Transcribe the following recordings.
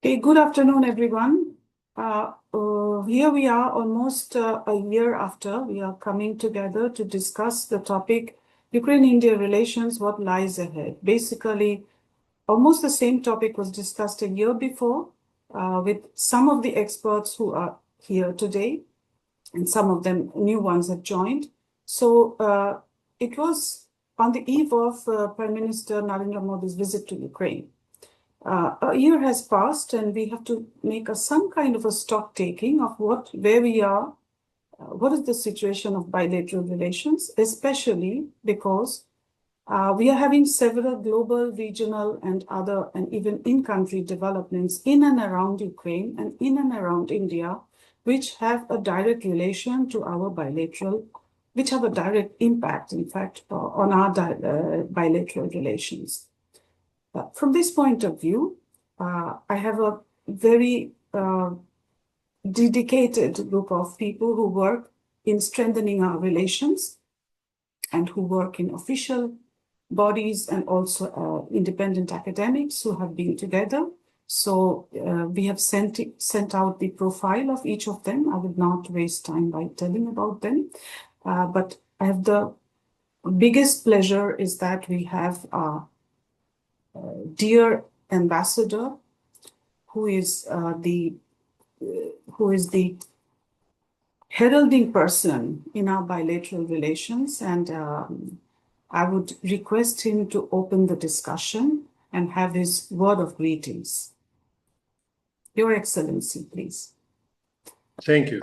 Okay, good afternoon, everyone. Here we are almost a year after we are coming together to discuss the topic Ukraine-India relations, what lies ahead. Basically, almost the same topic was discussed a year before with some of the experts who are here today, and some of them new ones have joined. So it was on the eve of Prime Minister Narendra Modi's visit to Ukraine. A year has passed, and we have to make some kind of a stock taking of where we are, what is the situation of bilateral relations, especially because we are having several global, regional, and other, and even in-country developments in and around Ukraine and in and around India, which have a direct relation to our bilateral, which have a direct impact, in fact, on our bilateral relations. From this point of view, I have a very dedicated group of people who work in strengthening our relations and who work in official bodies and also independent academics who have been together. So we have sent out the profile of each of them. I would not waste time by telling about them. But I have the biggest pleasure is that we have dear ambassador, who is the heralding person in our bilateral relations, and I would request him to open the discussion and have his word of greetings. Your Excellency, please. Thank you.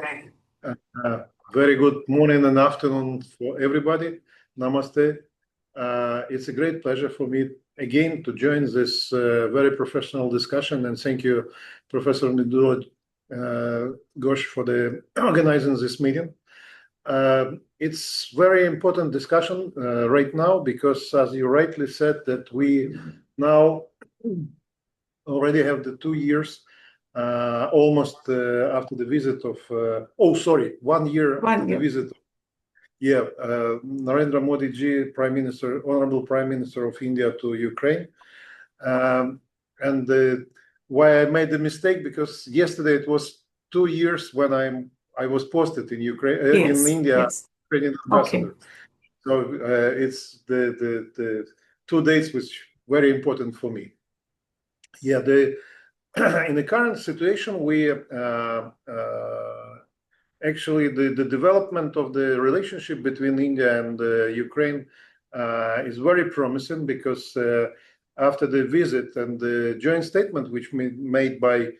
Very good morning and afternoon for everybody. Namaste. It's a great pleasure for me again to join this very professional discussion, and thank you, Professor Narendra Ghosh, for organizing this meeting. It's very important discussion right now because, as you rightly said, that we now already have the 2 years almost after the visit of 1 year after the visit. Narendra Modi ji, Honorable Prime Minister of India to Ukraine. And why I made the mistake, because yesterday it was 2 years when I was posted in Ukraine, in India, Ukrainian ambassador. Okay. So it's the 2 days which very important for me. In the current situation, we actually, the development of the relationship between India and Ukraine is very promising, because after the visit and the joint statement which made by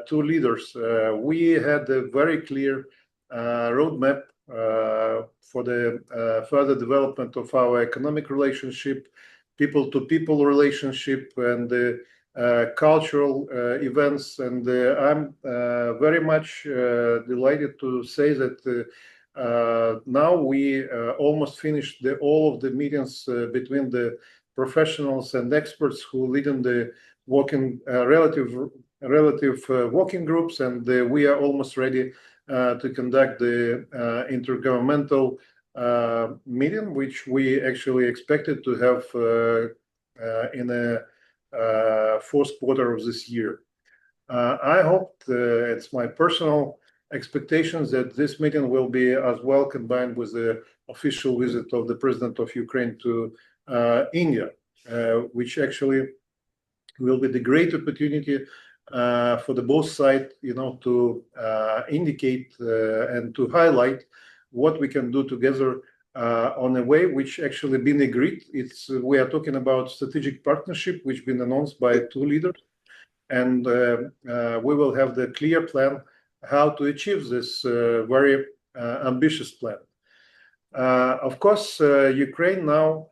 2 leaders, we had a very clear roadmap for the further development of our economic relationship, people-to-people relationship, and the cultural events. And I'm very much delighted to say that now we almost finished all of the meetings between the professionals and experts who lead in the relative working groups, and we are almost ready to conduct the intergovernmental meeting, which we actually expected to have in a fourth quarter of this year. I hope it's my personal expectations that this meeting will be as well combined with the official visit of the President of Ukraine to India, which actually will be the great opportunity for the both sides, to indicate and to highlight what we can do together on a way which actually been agreed. We are talking about strategic partnership, which been announced by 2 leaders, and we will have the clear plan how to achieve this very ambitious plan. Of course, Ukraine now,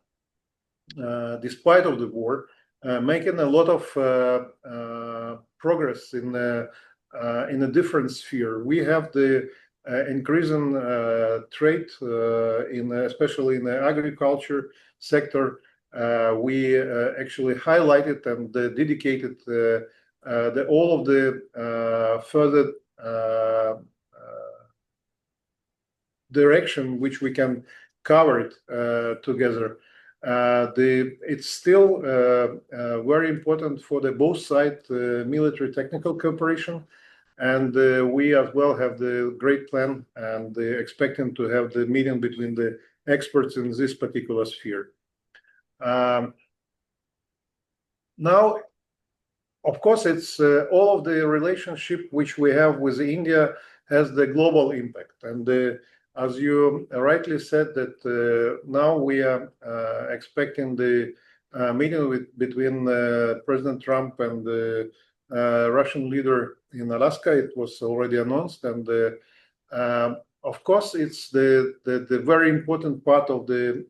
despite of the war, making a lot of progress in a different sphere. We have the increasing trade, especially in the agriculture sector. We actually highlighted and dedicated all of the further direction which we can cover it together. It's still very important for the both sides military technical cooperation, and we as well have the great plan and expecting to have the meeting between the experts in this particular sphere. Now, of course, it's all of the relationship which we have with India has the global impact, and as you rightly said, that now we are expecting the meeting between President Trump and the Russian leader in Alaska. It was already announced, and of course, it's the very important part of the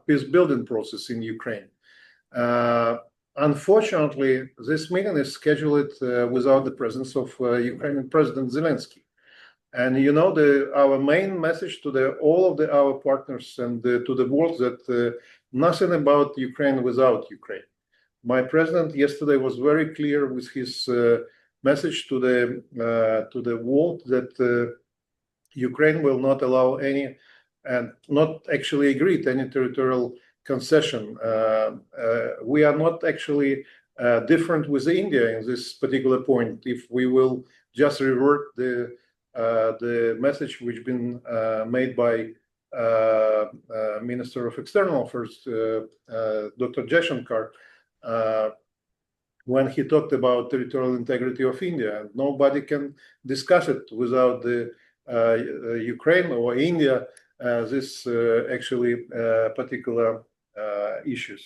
peace building process in Ukraine. Unfortunately, this meeting is scheduled without the presence of Ukrainian President Zelensky. And you know, our main message to all of our partners and to the world that nothing about Ukraine without Ukraine. My president yesterday was very clear with his message to the world that Ukraine will not allow any and not actually agree to any territorial concession. We are not actually different with India in this particular point. If we will just revert the message which been made by Minister of External Affairs, Dr. Jaishankar, when he talked about territorial integrity of India. Nobody can discuss it without the Ukraine or India, this actually particular issues.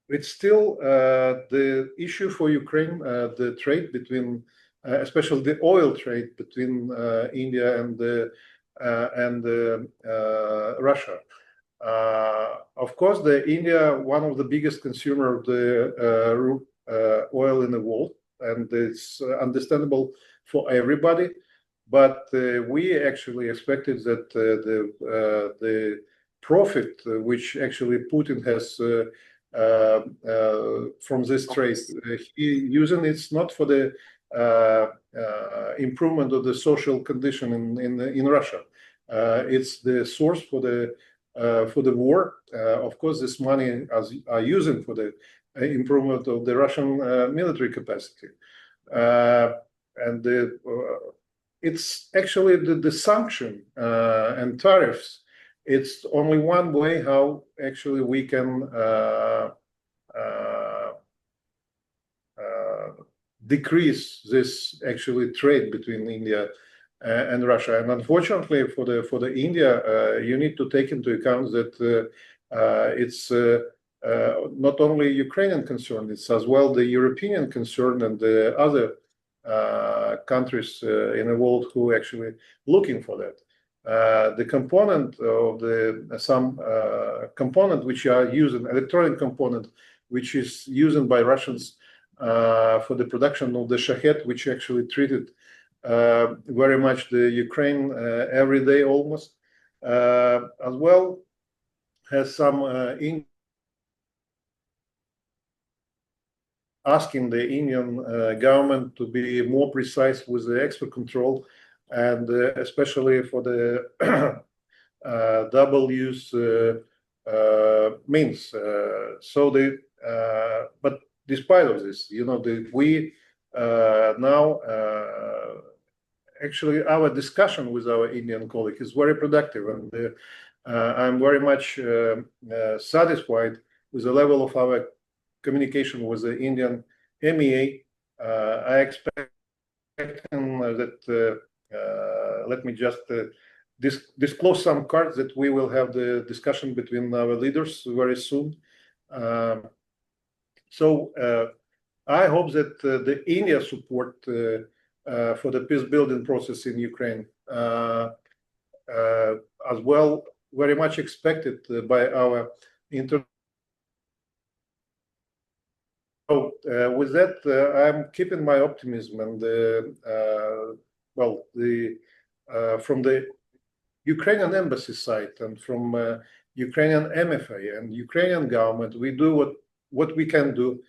It's still the issue for Ukraine, the trade between, especially the oil trade between India and Russia. Of course, India, one of the biggest consumer of the oil in the world, and it's understandable for everybody. But we actually expected that the profit which actually Putin has from this trade, he using it's not for the improvement of the social condition in Russia. It's the source for the war. Of course, this money are using for the improvement of the Russian military capacity, and it's actually the sanction and tariffs. It's only one way how actually we can decrease this actually trade between India and Russia. And unfortunately for the India, you need to take into account that it's not only Ukrainian concern, it's as well the European concern and the other countries in the world who actually looking for that. The component of some component which are using electronic component, which is used by Russians for the production of the Shahed, which actually treated very much the Ukraine every day almost, as well has some asking the Indian government to be more precise with the export control, and especially for the double use means. But despite of this, you know, we now actually our discussion with our Indian colleague is very productive, and I'm very much satisfied with the level of our communication with the Indian MEA. I expect that let me just disclose some cards that we will have the discussion between our leaders very soon. So I hope that the India support for the peace building process in Ukraine as well very much expected by our So with that, I'm keeping my optimism, and from the Ukrainian embassy side and from Ukrainian MFA and Ukrainian government, we do what we can do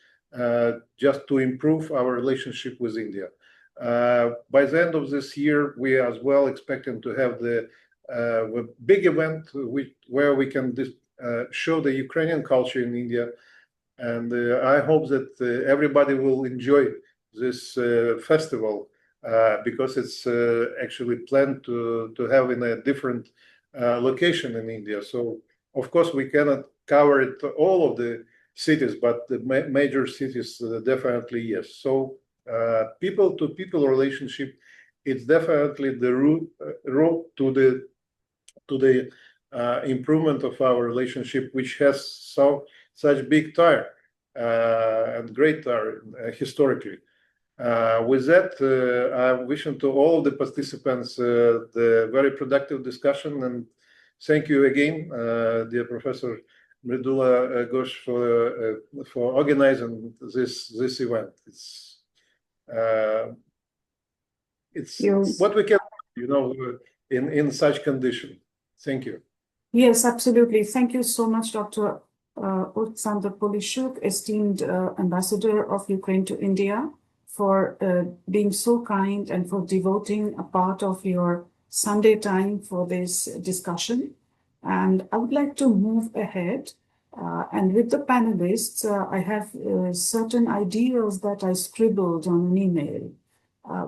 just to improve our relationship with India. By the end of this year, we are as well expecting to have the a big event where we can show the Ukrainian culture in India. And I hope that everybody will enjoy this festival because it's actually planned to have in a different location in India. So, of course, we cannot cover it all of the cities, but the major cities definitely yes. So, people-to-people relationship, it's definitely the route to the improvement of our relationship, which has such big tire and great tire historically. With that, I'm wishing to all the participants the very productive discussion, and thank you again, dear Professor Mridula Ghosh, for organizing this event. It's Yes. what we can, in such condition. Thank you. Yes, absolutely. Thank you so much, Dr. Oleksandr Polishuk, esteemed ambassador of Ukraine to India, for being so kind and for devoting a part of your Sunday time for this discussion. And I would like to move ahead. And with the panelists, I have certain ideas that I scribbled on an email,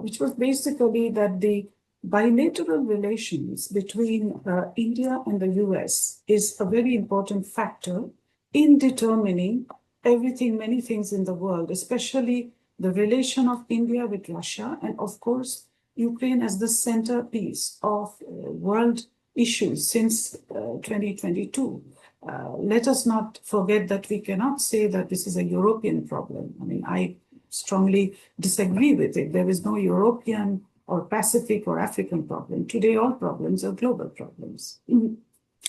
which was basically that the bilateral relations between India and the US is a very important factor in determining many things in the world, especially the relation of India with Russia, and of course, Ukraine as the centerpiece of world issues since 2022. Let us not forget that we cannot say that this is a European problem. I mean, I strongly disagree with it. There is no European or Pacific or African problem. Today, all problems are global problems.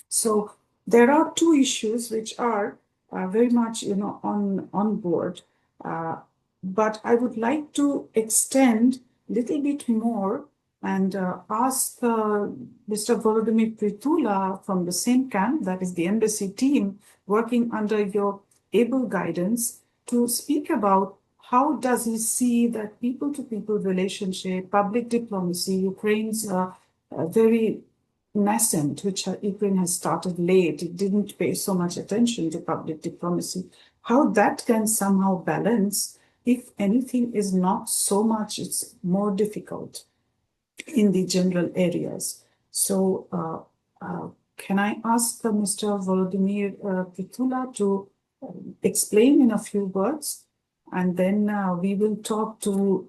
So there are two issues which are very much, on board. But I would like to extend a little bit more and ask Mr. Volodymyr Pritula from the same camp, that is the embassy team, working under your able guidance, to speak about how does he see that people-to-people relationship, public diplomacy, Ukraine's very nascent, which Ukraine has started late, it didn't pay so much attention to public diplomacy, how that can somehow balance, if anything is not so much, it's more difficult in the general areas. So can I ask Mr. Volodymyr Pritula to explain in a few words? And then we will talk to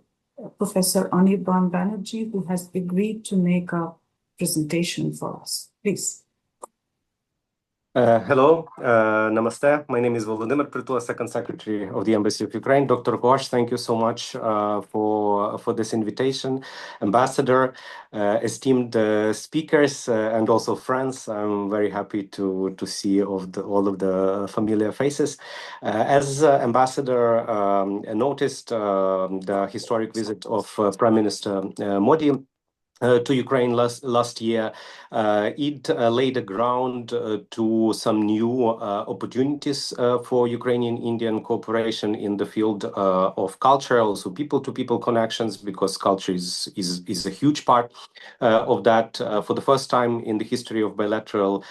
Professor Anirban Banerjee, who has agreed to make a presentation for us. Please. Hello, namaste. My name is Volodymyr Pritula, Second Secretary of the Embassy of Ukraine. Dr. Ghosh, thank you so much for this invitation. Ambassador, esteemed speakers, and also friends. I'm very happy to see all of the familiar faces. As Ambassador noticed, the historic visit of Prime Minister Modi to Ukraine last year, it laid the ground to some new opportunities for Ukrainian-Indian cooperation in the field of culture, also people-to-people connections, because culture is a huge part of that. For the first time in the history of bilateral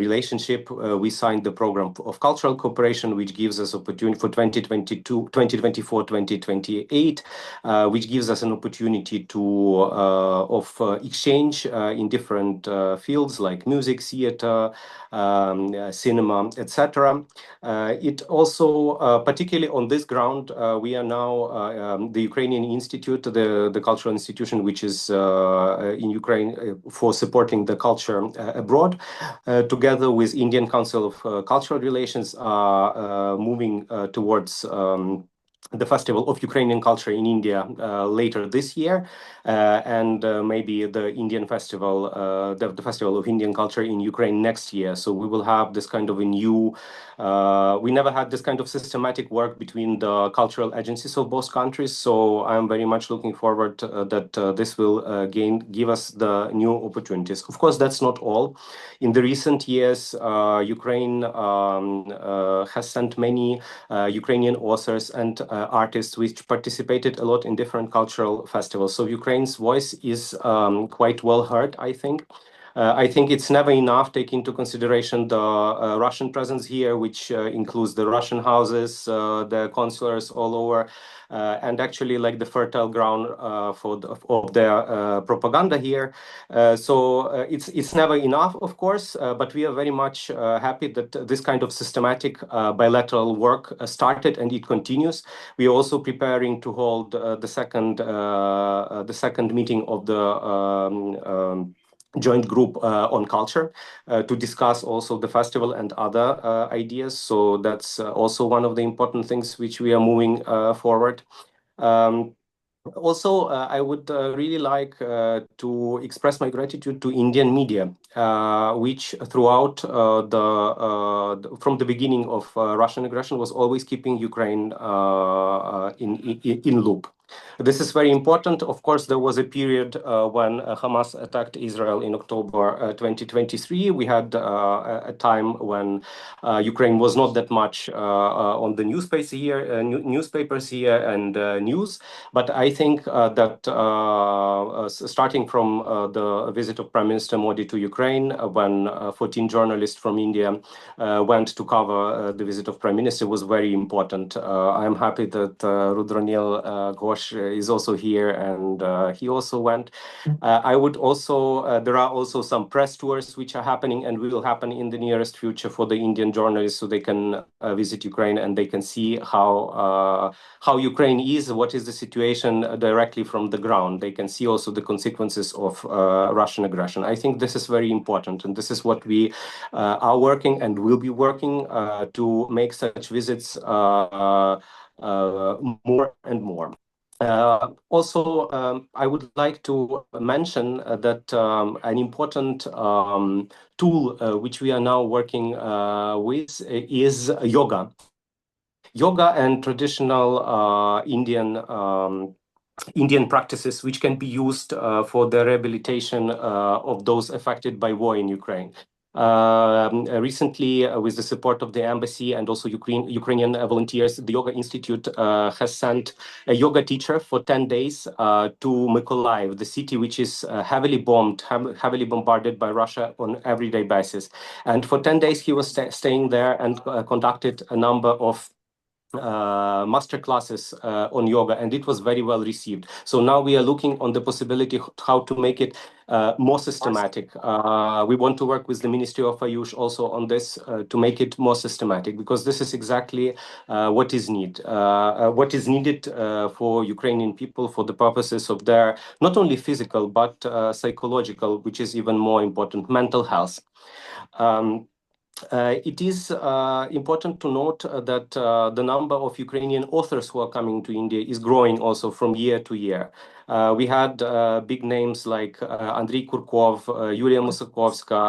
relationship, we signed the program of cultural cooperation, which gives us opportunity for 2024-2028, which gives us an opportunity to of exchange in different fields like music, theater, cinema, etc. It also, particularly on this ground, we are now the Ukrainian Institute, the cultural institution which is in Ukraine for supporting the culture abroad, together with Indian Council of Cultural Relations, are moving towards the Festival of Ukrainian Culture in India later this year, and maybe the Indian Festival, the Festival of Indian Culture in Ukraine next year. So we will have this kind of a new, we never had this kind of systematic work between the cultural agencies of both countries. So I'm very much looking forward that this will give us the new opportunities. Of course, that's not all. In the recent years, Ukraine has sent many Ukrainian authors and artists which participated a lot in different cultural festivals. So Ukraine's voice is quite well heard, I think. I think it's never enough taking into consideration the Russian presence here, which includes the Russian houses, the consulars all over, and actually like the fertile ground of their propaganda here. It's never enough, of course, but we are very much happy that this kind of systematic bilateral work started and it continues. We are also preparing to hold the second meeting of the joint group on culture to discuss also the festival and other ideas. So that's also one of the important things which we are moving forward. Also, I would really like to express my gratitude to Indian media, which throughout from the beginning of Russian aggression was always keeping Ukraine in loop. This is very important. Of course, there was a period when Hamas attacked Israel in October 2023. We had a time when Ukraine was not that much on the newspapers here and news. But I think that starting from the visit of Prime Minister Modi to Ukraine, when 14 journalists from India went to cover the visit of Prime Minister, was very important. I'm happy that Rudronil Ghosh is also here, and he also went. I would also, there are also some press tours which are happening and will happen in the nearest future for the Indian journalists, so they can visit Ukraine and they can see how Ukraine is, what is the situation directly from the ground. They can see also the consequences of Russian aggression. I think this is very important, and this is what we are working and will be working to make such visits more and more. Also, I would like to mention that an important tool which we are now working with is yoga. Yoga and traditional Indian practices which can be used for the rehabilitation of those affected by war in Ukraine. Recently, with the support of the embassy and also Ukrainian volunteers, the Yoga Institute has sent a yoga teacher for 10 days to Mykolaiv, the city which is heavily bombarded by Russia on everyday basis. And for 10 days, he was staying there and conducted a number of master classes on yoga, and it was very well received. So now we are looking on the possibility how to make it more systematic. We want to work with the Ministry of Ayush also on this to make it more systematic, because this is exactly what is needed for Ukrainian people for the purposes of their not only physical but psychological, which is even more important, mental health. It is important to note that the number of Ukrainian authors who are coming to India is growing also from year to year. We had big names like Andrei Kurkov, Yulia Musakovska,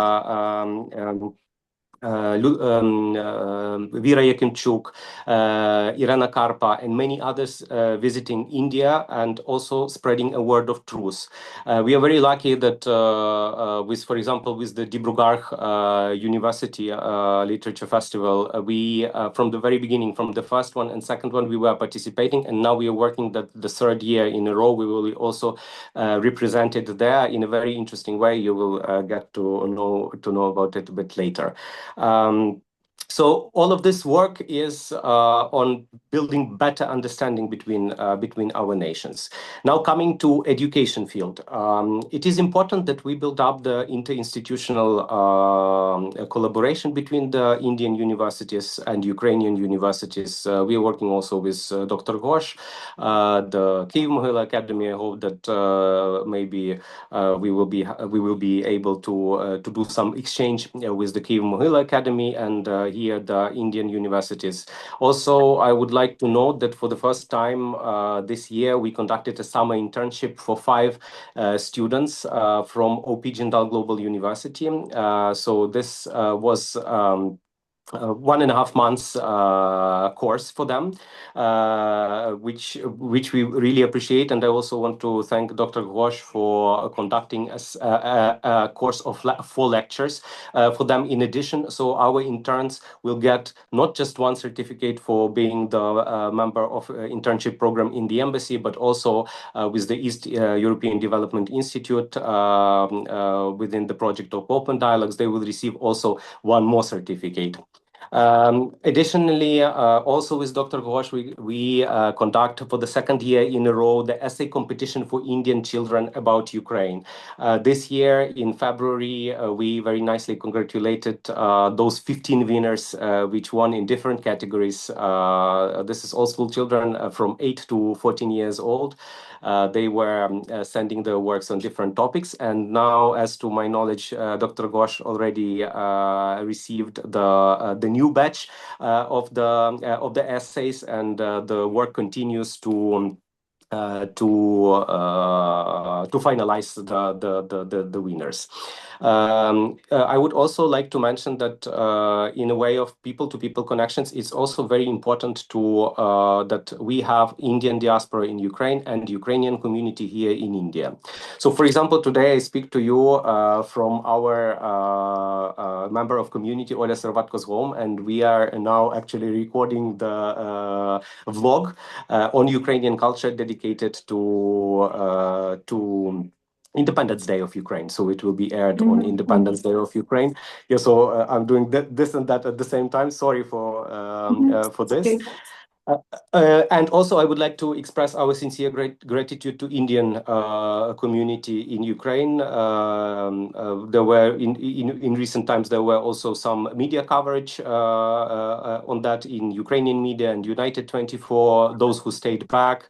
Vera Yakimchuk, Irena Karpa, and many others visiting India and also spreading a word of truth. We are very lucky that for example, with the Dibrugarh University Literature Festival, we, from the very beginning, from the first one and second one, we were participating, and now we are working that the third year in a row, we will be also represented there in a very interesting way. You will get to know about it a bit later. So all of this work is on building better understanding between our nations. Now coming to education field, it is important that we build up the interinstitutional collaboration between the Indian universities and Ukrainian universities. We are working also with Dr. Ghosh, the Kyiv-Mohyla Academy. I hope that maybe we will be able to do some exchange with the Kyiv-Mohyla Academy and here the Indian universities. Also, I would like to note that for the first time this year, we conducted a summer internship for 5 students from OP Jindal Global University. So this was 1.5 months course for them, which we really appreciate. And I also want to thank Dr. Ghosh for conducting a course of 4 lectures for them in addition. So our interns will get not just one certificate for being the member of internship program in the embassy, but also with the East European Development Institute within the project of Open Dialogues, they will receive also 1 more certificate. Additionally, also with Dr. Ghosh, we conduct for the 2nd year in a row the essay competition for Indian children about Ukraine. This year in February, we very nicely congratulated those 15 winners which won in different categories. This is all school children from 8 to 14 years old. They were sending their works on different topics, and now, as to my knowledge, Dr. Ghosh already received the new batch of the essays, and the work continues to finalize the winners. I would also like to mention that in a way of people-to-people connections, it's also very important to that we have Indian diaspora in Ukraine and Ukrainian community here in India. So, for example, today I speak to you from our member of community, Oля Servatko's home, and we are now actually recording the vlog on Ukrainian culture dedicated to Independence Day of Ukraine. So it will be aired on Independence Day of Ukraine. Yeah, so I'm doing this and that at the same time. Sorry for this. Okay. And also, I would like to express our sincere gratitude to Indian community in Ukraine. There were in recent times there were also some media coverage on that in Ukrainian media and United 24. Those who stayed back.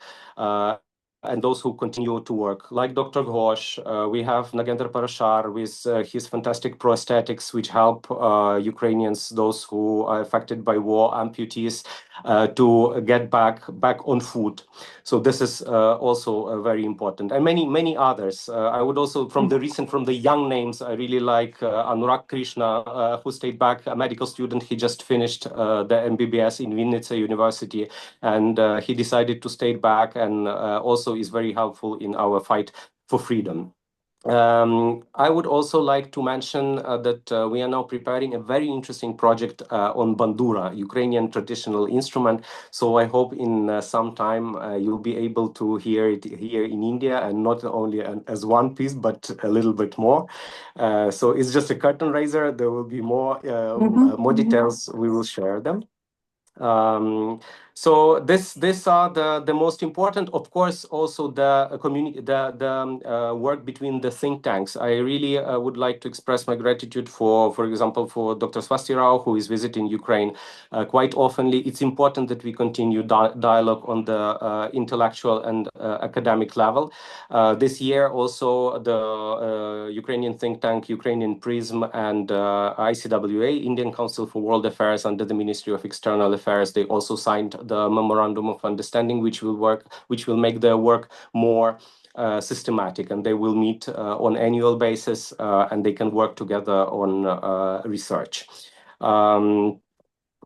And those who continue to work, like Dr. Ghosh, we have Narendra Parashar with his fantastic prosthetics, which help Ukrainians, those who are affected by war, amputees, to get back on foot. So this is also very important, and many others. I would also from the young names, I really like Anurag Krishna, who stayed back, a medical student. He just finished the MBBS in Vinnytsia University, and he decided to stay back, and also is very helpful in our fight for freedom. I would also like to mention that we are now preparing a very interesting project on bandura, Ukrainian traditional instrument. So I hope in some time you'll be able to hear it here in India, and not only as one piece, but a little bit more. So it's just a curtain raiser. There will be more details. We will share them. So these are the most important. Of course, also the community, the work between the think tanks. I really would like to express my gratitude for example, for Dr. Swasti Rao, who is visiting Ukraine quite oftenly. It's important that we continue dialogue on the intellectual and academic level. This year, also the Ukrainian think tank, Ukrainian Prism, and ICWA, Indian Council for World Affairs, under the Ministry of External Affairs, they also signed the memorandum of understanding, which will make their work more systematic, and they will meet on annual basis, and they can work together on research.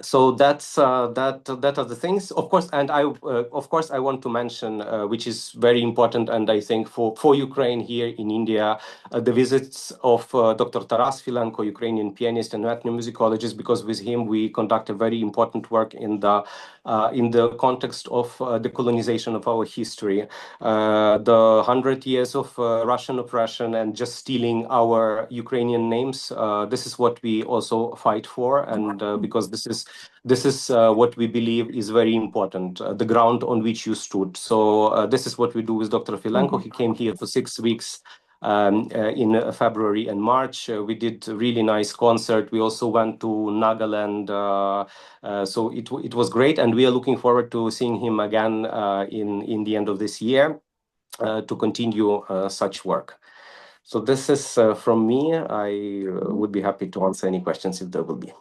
So that's that are the things, of course, and I want to mention, which is very important, and I think for Ukraine here in India, the visits of Dr. Taras Filenko, Ukrainian pianist and ethnomusicologist, because with him we conduct a very important work in the context of the colonization of our history, the 100 years of Russian oppression and just stealing our Ukrainian names. This is what we also fight for, and because this is what we believe is very important, the ground on which you stood. So this is what we do with Dr. Filenko. He came here for 6 weeks in February and March. We did a really nice concert. We also went to Nagaland. So it was great, and we are looking forward to seeing him again in the end of this year to continue such work. So this is from me. I would be happy to answer any questions if there will be.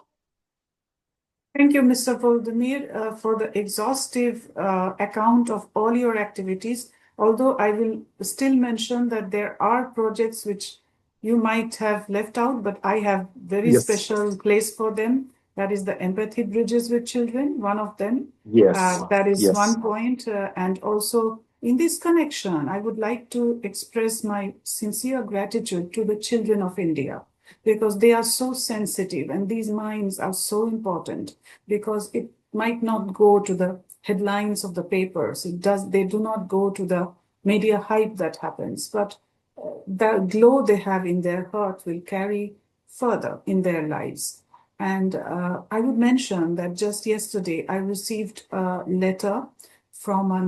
Thank you, Mr. Volodymyr, for the exhaustive account of all your activities. Although I will still mention that there are projects which you might have left out, but I have very special place for them. That is the empathy bridges with children, one of them. Yes. That is Yes. one point. And also in this connection, I would like to express my sincere gratitude to the children of India, because they are so sensitive and these minds are so important, because it might not go to the headlines of the papers. They do not go to the media hype that happens, but the glow they have in their heart will carry further in their lives. And I would mention that just yesterday I received a letter from a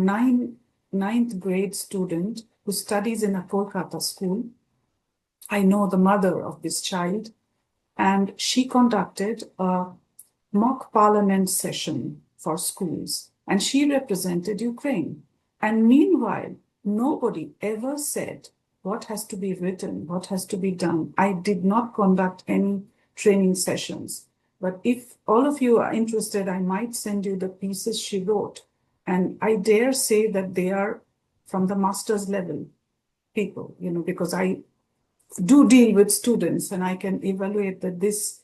ninth grade student who studies in a Kolkata school. I know the mother of this child, and she conducted a mock parliament session for schools, and she represented Ukraine. And meanwhile, nobody ever said what has to be written, what has to be done. I did not conduct any training sessions. But if all of you are interested, I might send you the pieces she wrote. And I dare say that they are from the master's level people, because I do deal with students and I can evaluate that this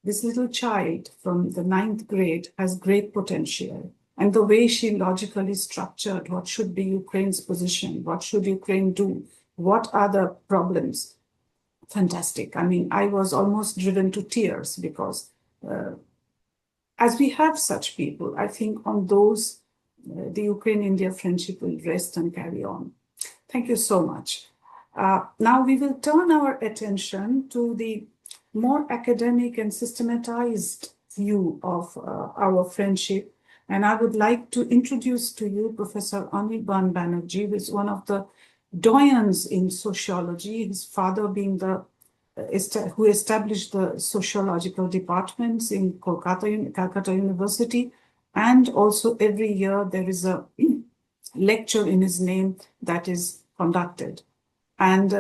little child from the ninth grade has great potential. And the way she logically structured what should be Ukraine's position, what should Ukraine do, what are the problems, fantastic. I mean, I was almost driven to tears because as we have such people, I think on those, the Ukraine-India friendship will rest and carry on. Thank you so much. Now we will turn our attention to the more academic and systematized view of our friendship. And I would like to introduce to you Professor Anirban Banerjee, who is one of the doyens in sociology, his father being the who established the sociological departments in Calcutta University. And also every year there is a lecture in his name that is conducted. And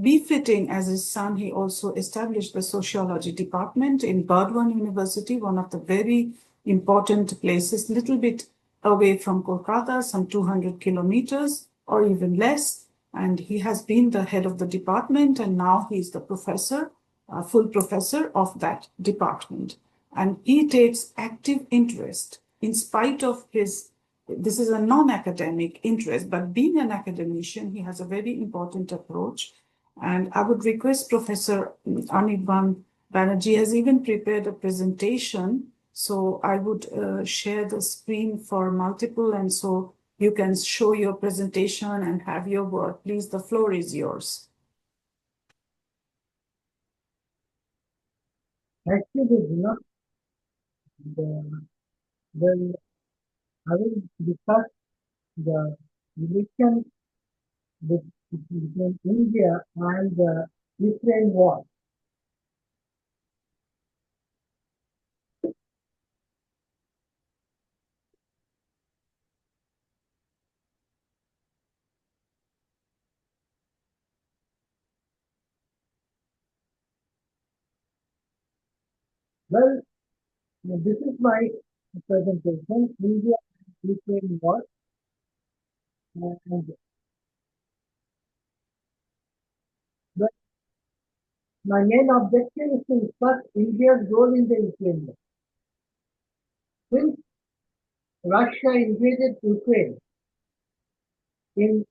befitting as his son, he also established the sociology department in Burdwan University, one of the very important places, little bit away from Kolkata, some 200 kilometers or even less. And he has been the head of the department, and now he's the professor, full professor of that department. And he takes active interest in spite of his, this is a non-academic interest, but being an academician, he has a very important approach. And I would request Professor Anirban Banerjee has even prepared a presentation. So I would share the screen for multiple, and so you can show your presentation and have your word. Please, the floor is yours. Actually, then I will discuss the relation between India and the Ukraine war. Well, this is my presentation, India and Ukraine war. And but my main objective is to discuss India's role in the Ukraine war. Since Russia invaded Ukraine in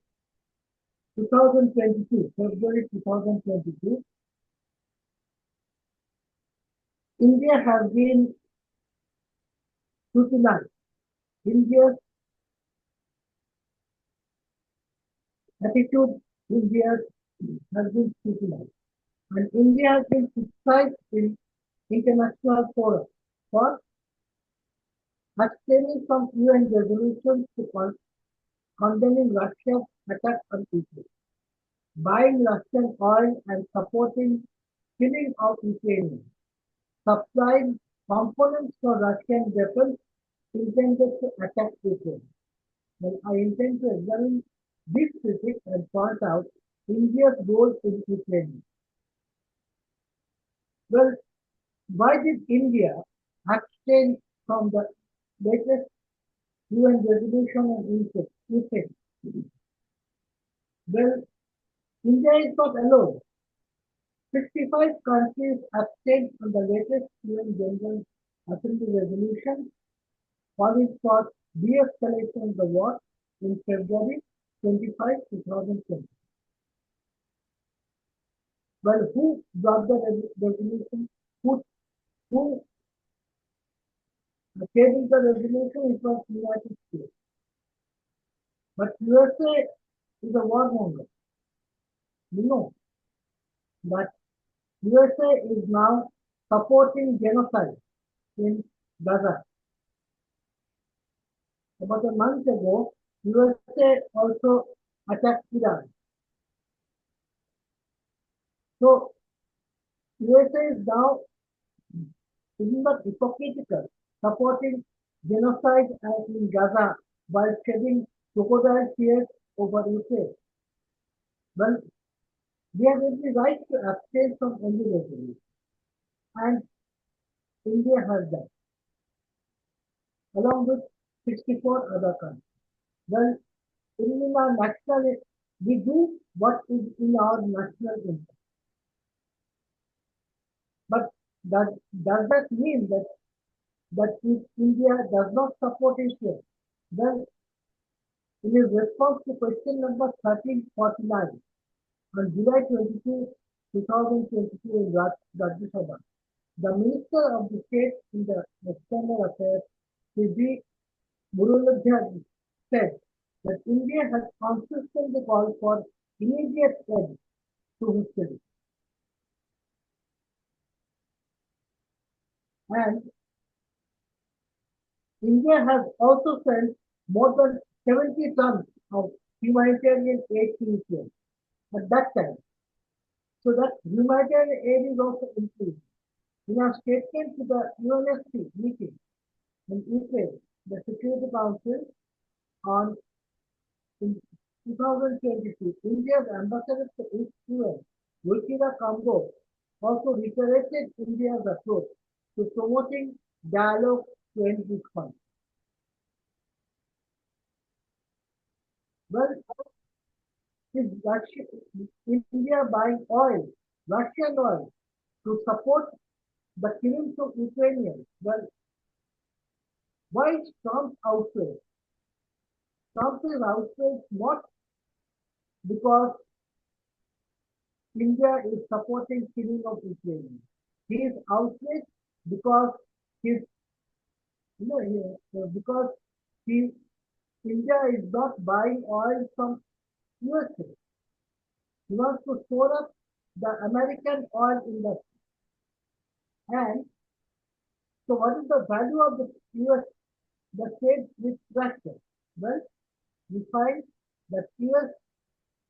2022, February 2022, India has been scrutinized. India's attitude India has been scrutinized. And India has been criticized in international forums for abstaining from UN resolutions to condemning Russia's attack on Ukraine, buying Russian oil and supporting killing of Ukrainians, supplying components for Russian weapons intended to attack Ukraine. Well, I intend to examine this critics and point out India's role in Ukraine. Well, why did India abstain from the latest UN resolution on Ukraine? Well, India is not alone. 65 countries abstained from the latest UN General Assembly resolution calling for de-escalation of the war in February 25, 2020. Well, who brought the resolution? Who tabled the resolution? It was the United States. But USA is a warmonger. You know that USA is now supporting genocide in Gaza. About a month ago, USA also attacked Iran. So USA is now, isn't that hypocritical, supporting genocide in Gaza while shedding crocodile tears over Ukraine? Well, we have every right to abstain from any resolution, and India has that, along with 64 other countries. Well, in our national, we do what is in our national interest. But does that mean that if India does not support Israel, then in his response to question number 1349 on July 22, 2022 in Rajya Sabha, the Minister of the State in the External Affairs, Shri Muralidharan, said that India has consistently called for immediate end to hostility. And India has also sent more than 70 tons of humanitarian aid to Ukraine at that time. So that humanitarian aid is also increased. In a statement to the UNSC meeting in Ukraine, the Security Council on in 2022, India's ambassador to UN, Wikira Kambo, also reiterated India's approach to promoting dialogue to end this conflict. Well, is India buying oil, Russian oil, to support the killings of Ukrainians? Well, why is Trump outraged? Trump is outraged not because India is supporting killing of Ukrainians. He is outraged because because India is not buying oil from USA. He wants to store up the American oil industry. And so what is the value of the US, the trade with Russia? Well, we find that US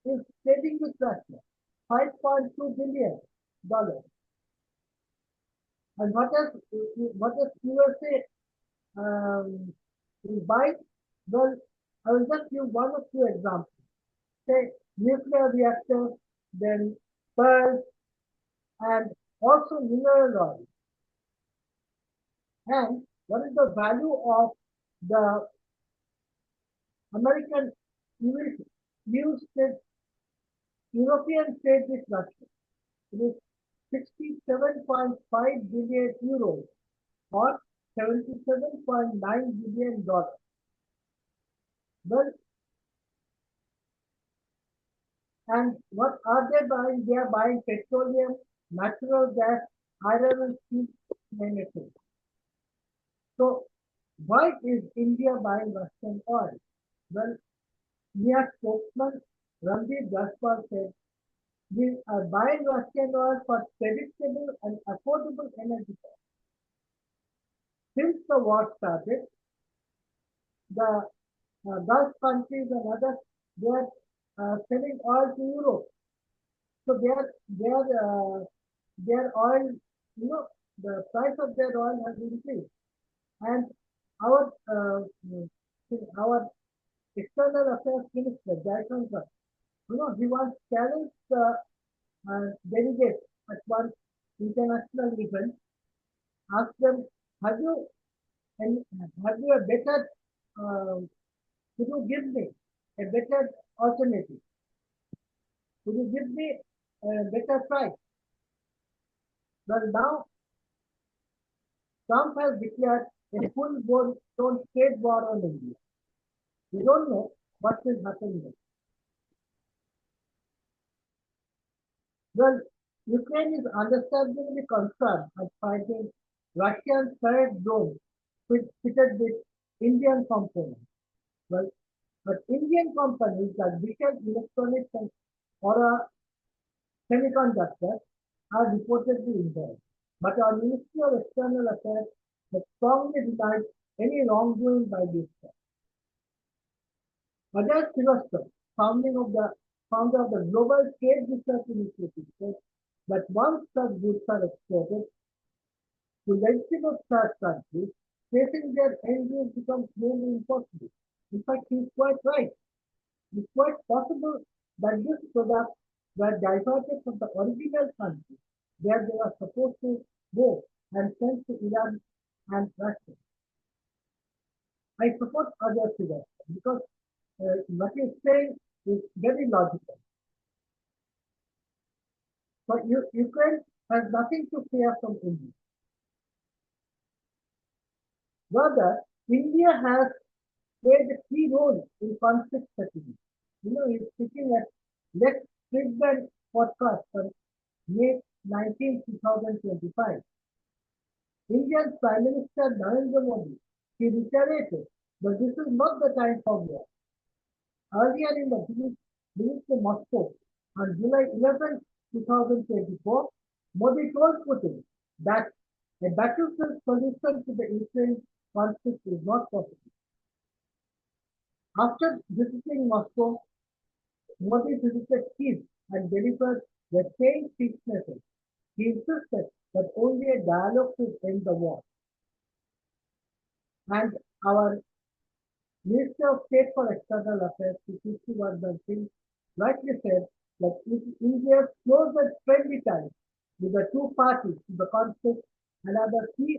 is trading with Russia $5.2 billion. And what does USA buy? Well, I will just give one or two examples. Say nuclear reactors, then pearls, and also mineral oil. And what is the value of the American European trade with Russia? It is 67.5 billion euros or $77.9 billion. Well, and what are they buying? They are buying petroleum, natural gas, iron and steel, So why is India buying Russian oil? Well, India spokesman Randeep Jaspal said, we are buying Russian oil for predictable and affordable energy costs. Since the war started, the Gulf countries and others, they are selling oil to Europe. So their oil, the price of their oil has increased. And our external affairs minister, Jaisankar, he once challenged the delegates at one international event, asked them, have you a better, could you give me a better alternative? Could you give me a better price? Well, now Trump has declared a full-blown trade war on India. We don't know what will happen next. Well, Ukraine is understandably concerned at finding Russian third drone fitted with Indian components. Well, but Indian companies like Vision Electronics and Aura Semiconductors are reportedly involved. But our Ministry of External Affairs has strongly denied any wrongdoing by this firm. Ajay Srivastava, founder of the Global Trade Research Initiative, says that once such goods are exported to legitimate third countries, tracing their end use becomes nearly impossible. In fact, he is quite right. It's quite possible that these products were diverted from the original country where they are supposed to go and sent to Iran and Russia. I support Ajay Srivastava because what he's saying is very logical. But Ukraine has nothing to fear from India. Rather, India has played a key role in conflict settlement. He's speaking at Lex Fridman podcast on May 19, 2025. Indian Prime Minister Narendra Modi, he reiterated that this is not the time for war. Earlier in the visit to Moscow on July 11, 2024, Modi told Putin that a battlefield solution to the Ukraine conflict is not possible. After visiting Moscow, Modi visited Kyiv and delivered the same peace message. He insisted that only a dialogue could end the war. And our Minister of State for External Affairs, Shri rightly said that India's close and friendly ties with the two parties to the conflict and other key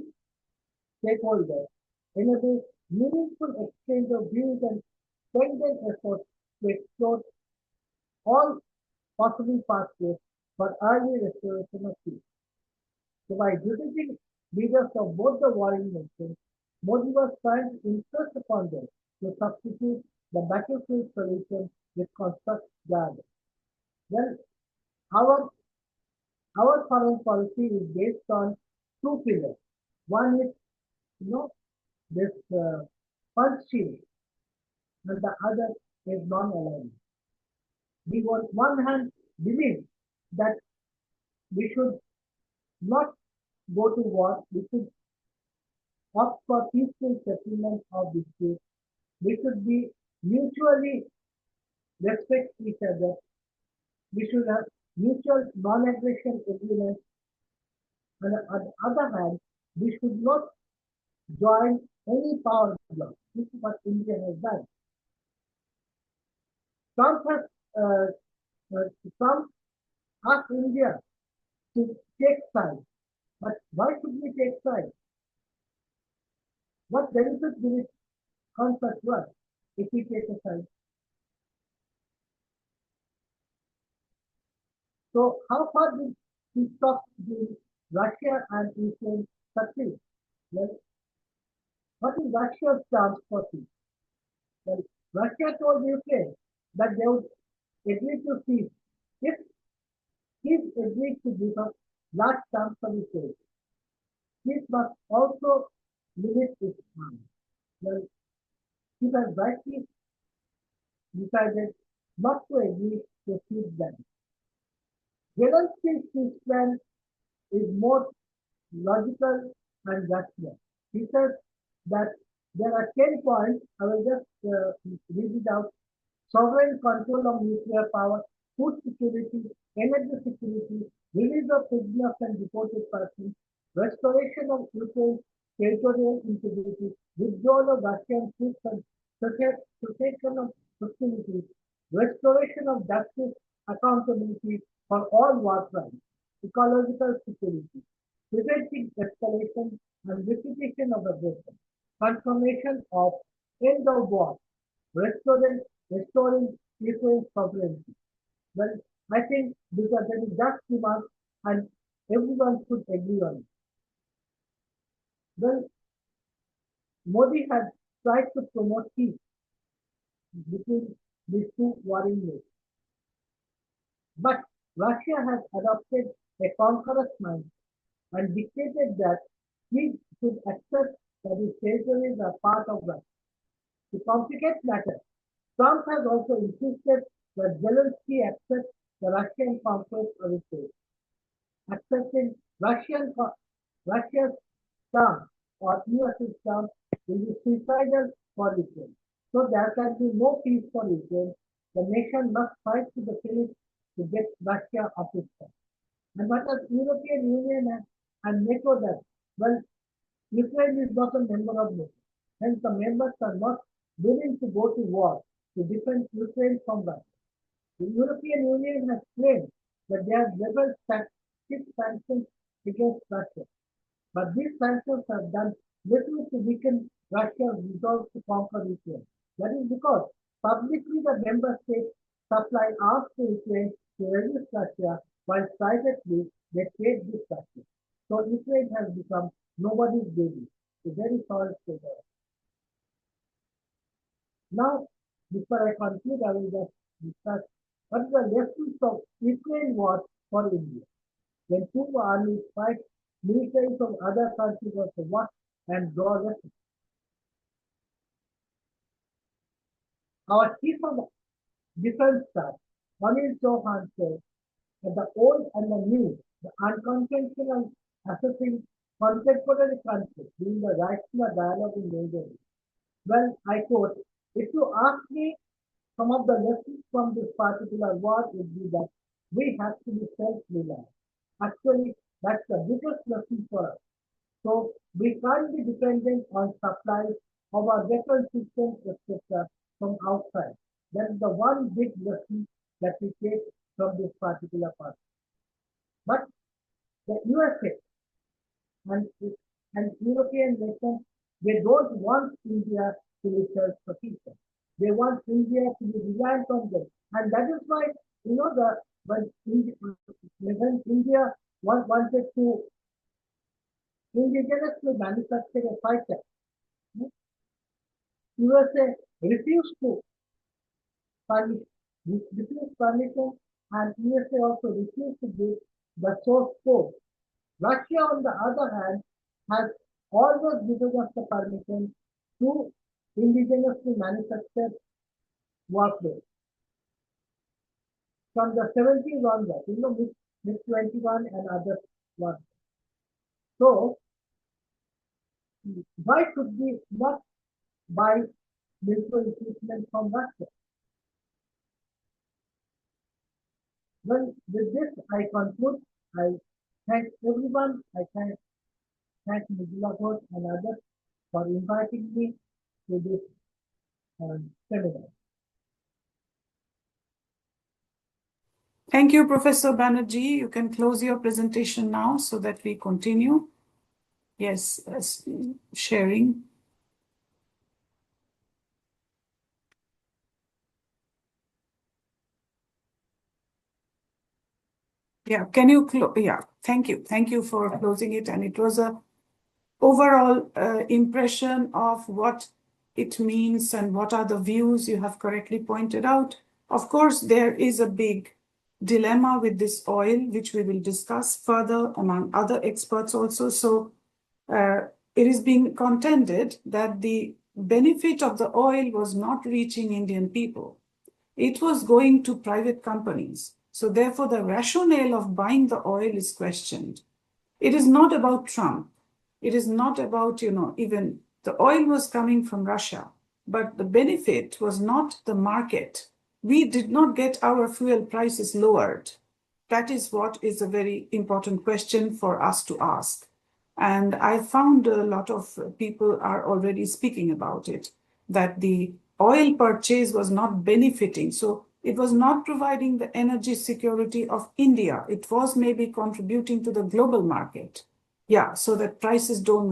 stakeholders enable meaningful exchange of views and strengthen efforts to explore all possible pathways for early restoration of peace. So by visiting leaders of both the warring nations, Modi was trying to impress upon them to substitute the battlefield solution with constructive dialogue. Well, our foreign policy is based on two pillars. One is, this punch shield, and the other is non-alignment. We on one hand believe that we should not go to war, we should opt for peaceful settlement of disputes. We should be mutually respect each other. We should have mutual non-aggression agreements. And on the other hand, we should not join any power bloc. This is what India has done. Trump asked India to take sides. But why should we take sides? What benefit will it confer to us if we take a side? So how far did we stop the Russia and Ukraine succeed? Well, what is Russia's stance for peace? Well, Russia told Ukraine that they would agree to peace if peace agreed to give up large sums of Ukraine. Peace must also limit its harm. Well, he has rightly decided not to agree to peace them. Zelensky's peace plan is more logical and rational. He says that there are 10 points. I will just read it out. Sovereign control of nuclear power, food security, energy security, release of prisoners and deported persons, restoration of Ukraine's territorial integrity, withdrawal of Russian troops and cessation of hostilities, restoration of justice, accountability for all war crimes, ecological security, preventing escalation and repetition of aggression, confirmation of end of war, restoring Ukraine's sovereignty. Well, I think these are very just remarks, and everyone should agree on it. Well, Modi had tried to promote peace between these two warring nations. But Russia has adopted a conqueror's mind and dictated that he should accept that his territories are part of Russia. To complicate matters, Trump has also insisted that Zelensky accept the Russian conquest of Ukraine. Accepting Russia's terms or US's terms will be suicidal for Ukraine. So there can be no peace for Ukraine. The nation must fight to the finish to get Russia off its side. And what does European Union and NATO does? Well, Ukraine is not a member of NATO. Hence, the members are not willing to go to war to defend Ukraine from Russia. The European Union has claimed that they have leveled 6 sanctions against Russia. But these sanctions have done little to weaken Russia's resolve to conquer Ukraine. That is because publicly the member states supply arms to Ukraine to resist Russia, while privately they trade with Russia. So Ukraine has become nobody's baby. A very sorry state. Now, before I conclude, I will just discuss what is the lessons of Ukraine war for India. When two armies fight, militaries of other countries also watch and draw lessons. Our chief of defense staff, Anil Chauhan, said that the old and the new, the unconventional assessing contemporary conflict being the right to a dialogue in New Delhi. Well, I quote, if you ask me, some of the lessons from this particular war would be that we have to be self-reliant. Actually, that's the biggest lesson for us. So we can't be dependent on supplies of our weapon systems, etc. from outside. That is the one big lesson that we take from this particular part. But the USA and European nations, they don't want India to be self-sufficient. They want India to be reliant on them. And that is why, when India wanted to indigenously manufacture a fighter, USA refused to refused permission, and USA also refused to give the source code. Russia, on the other hand, has always given us the permission to indigenously manufacture warplanes. From the 70s onwards, MiG-21 and other ones. So, why should we not buy military equipment from Russia? Well, with this, I conclude. I thank everyone. I thank Mujula Ghosh and others for inviting me to this seminar. Thank you, Professor Banerjee. You can close your presentation now so that we continue. Yes, sharing. Yeah, can you thank you. Thank you for closing it. And it was a overall impression of what it means and what are the views you have correctly pointed out. Of course, there is a big dilemma with this oil, which we will discuss further among other experts also. So it is being contended that the benefit of the oil was not reaching Indian people. It was going to private companies. So therefore, the rationale of buying the oil is questioned. It is not about Trump. It is not about, even the oil was coming from Russia, but the benefit was not the market. We did not get our fuel prices lowered. That is what is a very important question for us to ask. And I found a lot of people are already speaking about it, that the oil purchase was not benefiting. So it was not providing the energy security of India. It was maybe contributing to the global market. Yeah, so that prices don't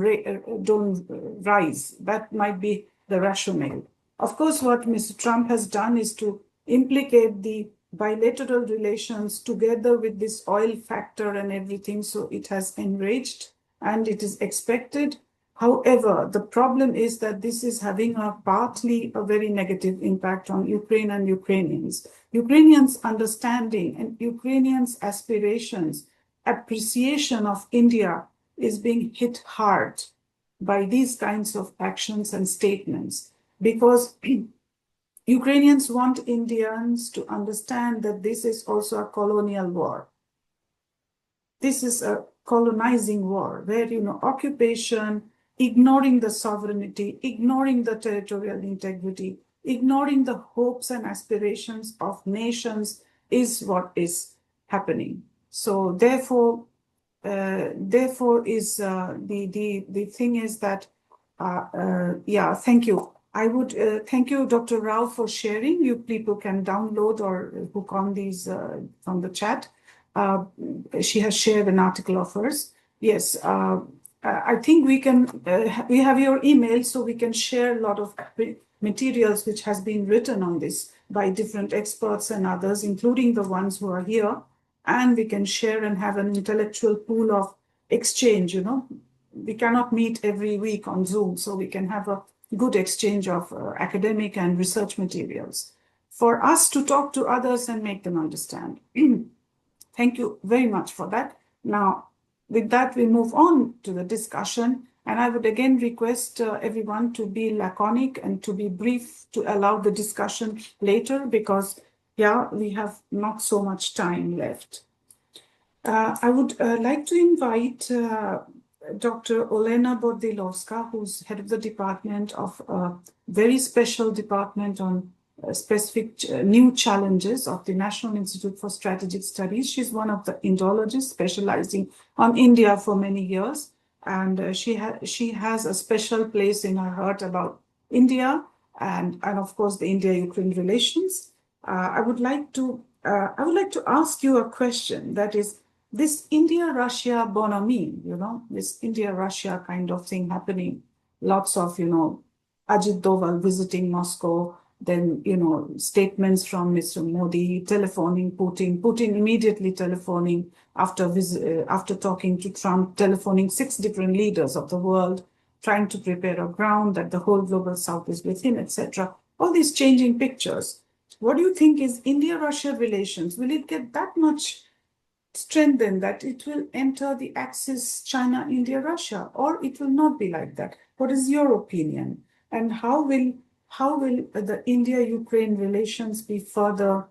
rise. That might be the rationale. Of course, what Mr. Trump has done is to implicate the bilateral relations together with this oil factor and everything. So it has enraged and it is expected. However, the problem is that this is having partly a very negative impact on Ukraine and Ukrainians. Ukrainians' understanding and Ukrainians' aspirations, appreciation of India is being hit hard by these kinds of actions and statements, because Ukrainians want Indians to understand that this is also a colonial war. This is a colonizing war where, occupation, ignoring the sovereignty, ignoring the territorial integrity, ignoring the hopes and aspirations of nations is what is happening. So therefore is the thing is that thank you. I would thank you, Dr. Rao, for sharing. You people can download or hook on these from the chat. She has shared an article of hers. Yes, I think we can. We have your email, so we can share a lot of materials which has been written on this by different experts and others, including the ones who are here, and we can share and have an intellectual pool of exchange. We cannot meet every week on Zoom, so we can have a good exchange of academic and research materials for us to talk to others and make them understand. Thank you very much for that. Now, with that, we move on to the discussion. And I would again request everyone to be laconic and to be brief to allow the discussion later, because, we have not so much time left. I would like to invite Dr. Olena Bordilovska, who's head of the department of a very special department on specific new challenges of the National Institute for Strategic Studies. She's one of the Indologists specializing on India for many years, and she has a special place in her heart about India and of course the India-Ukraine relations. I would like to ask you a question, that is, this India-Russia bonhomie, this India-Russia kind of thing happening, lots of, Ajit Doval visiting Moscow, then, statements from Mr. Modi, telephoning Putin immediately telephoning after talking to Trump, telephoning 6 different leaders of the world, trying to prepare a ground that the whole global south is with him, etc. All these changing pictures. What do you think is India-Russia relations? Will it get that much strengthened that it will enter the axis China, India, Russia, or it will not be like that? What is your opinion? And how will the India-Ukraine relations be further,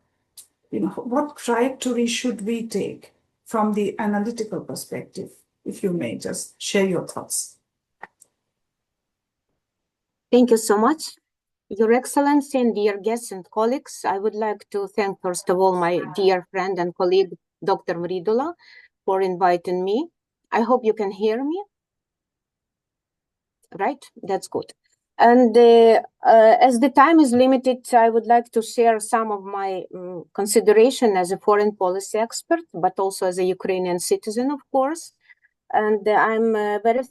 what trajectory should we take from the analytical perspective? If you may just share your thoughts. Thank you so much. Your Excellency and dear guests and colleagues, I would like to thank, first of all, my dear friend and colleague, Dr. Mridula, for inviting me. I hope you can hear me. Right? That's good. And as the time is limited, I would like to share some of my consideration as a foreign policy expert, but also as a Ukrainian citizen, of course. And I'm very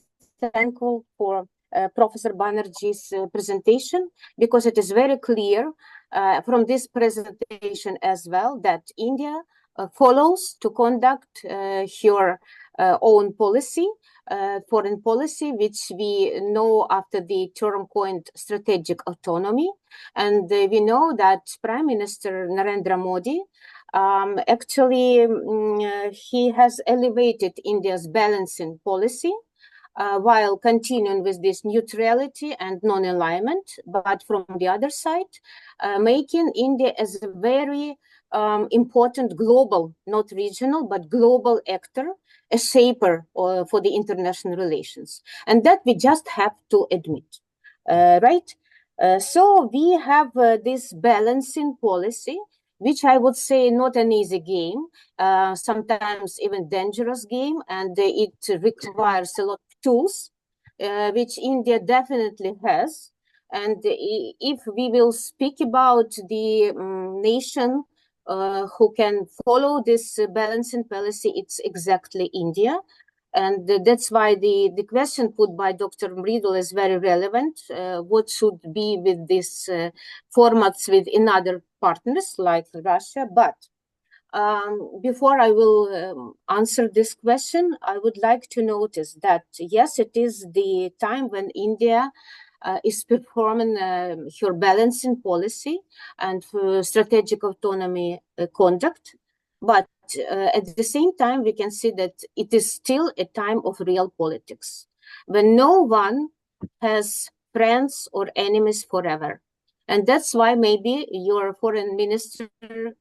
thankful for Professor Banerjee's presentation, because it is very clear from this presentation as well that India follows to conduct her own policy, foreign policy, which we know after the term coined strategic autonomy. And we know that Prime Minister Narendra Modi actually he has elevated India's balancing policy while continuing with this neutrality and non-alignment, but from the other side, making India as a very important global, not regional, but global actor, a shaper for the international relations. And that we just have to admit, right? So we have this balancing policy, which I would say not an easy game, sometimes even dangerous game, and it requires a lot of tools, which India definitely has. And if we will speak about the nation who can follow this balancing policy, it's exactly India. And that's why the question put by Dr. Mridul is very relevant. What should be with these formats with another partners like Russia. But before I will answer this question, I would like to notice that, yes, it is the time when India is performing her balancing policy and strategic autonomy conduct. But at the same time, we can see that it is still a time of real politics, when no one has friends or enemies forever. And that's why maybe your foreign minister,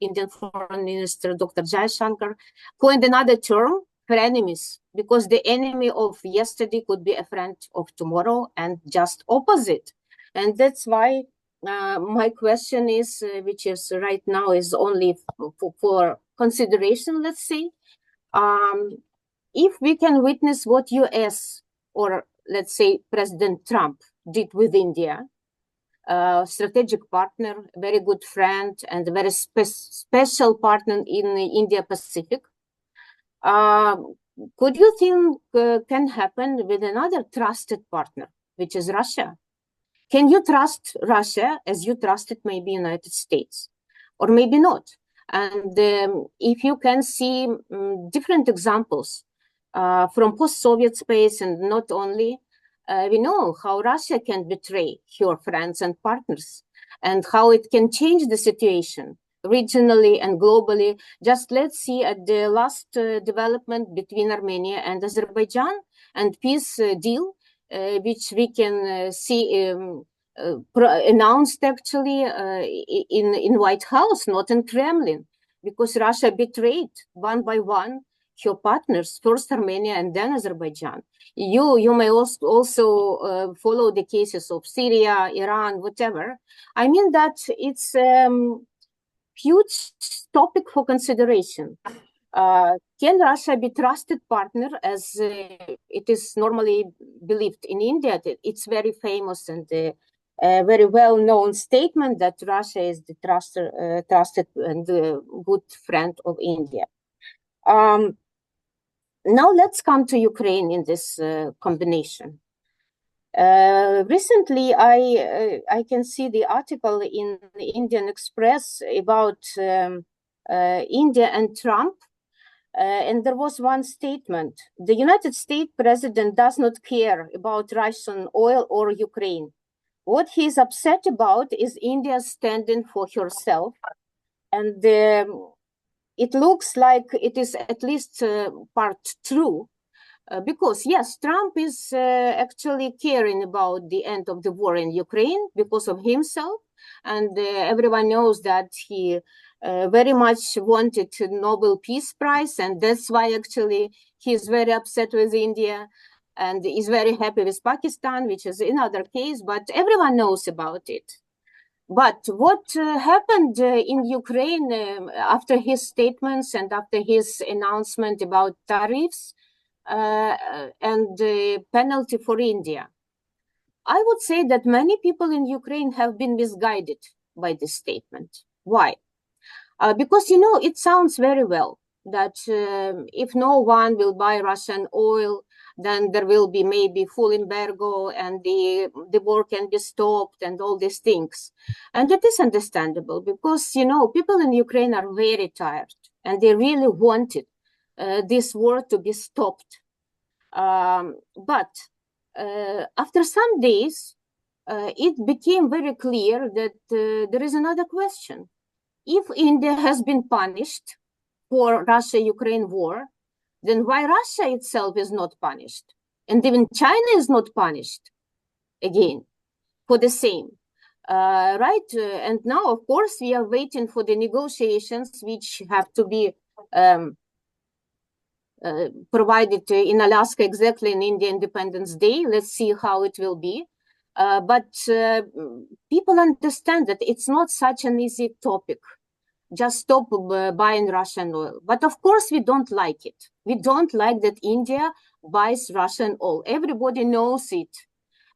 Indian foreign minister, Dr. Jaishankar, coined another term, frenemies, because the enemy of yesterday could be a friend of tomorrow and just opposite. And that's why my question is, which is right now is only for consideration, let's say, if we can witness what US or let's say President Trump did with India, strategic partner, very good friend, and a very special partner in the India Pacific. Could you think can happen with another trusted partner, which is Russia? Can you trust Russia as you trusted maybe United States, or maybe not? And if you can see different examples from post-Soviet space, and not only, we know how Russia can betray her friends and partners, and how it can change the situation regionally and globally. Just let's see at the last development between Armenia and Azerbaijan and peace deal, which we can see announced actually in White House, not in Kremlin, because Russia betrayed one by one her partners, first Armenia and then Azerbaijan. You may also follow the cases of Syria, Iran, whatever. I mean that it's huge topic for consideration. Can Russia be trusted partner, as it is normally believed in India? It's very famous and very well-known statement that Russia is the trusted and good friend of India. Now let's come to Ukraine in this combination. Recently, I can see the article in the Indian Express about India and Trump, and there was one statement: the United States president does not care about Russian oil or Ukraine. What he is upset about is India standing for herself, and it looks like it is at least part true. Because yes, Trump is actually caring about the end of the war in Ukraine because of himself, and everyone knows that he very much wanted a Nobel Peace Prize, and that's why actually he's very upset with India, and is very happy with Pakistan, which is another case, but everyone knows about it. But what happened in Ukraine after his statements and after his announcement about tariffs and the penalty for India? I would say that many people in Ukraine have been misguided by this statement. Why? Because, you know, it sounds very well that if no one will buy Russian oil, then there will be maybe full embargo and the war can be stopped and all these things. And it is understandable because, you know, people in Ukraine are very tired and they really wanted this war to be stopped. But after some days, it became very clear that there is another question. If India has been punished for Russia-Ukraine war, then why Russia itself is not punished? And even China is not punished again for the same, right? And now, of course, we are waiting for the negotiations which have to be provided in Alaska exactly in India Independence Day. Let's see how it will be. But people understand that it's not such an easy topic. Just stop buying Russian oil. But of course, we don't like it. We don't like that India buys Russian oil. Everybody knows it.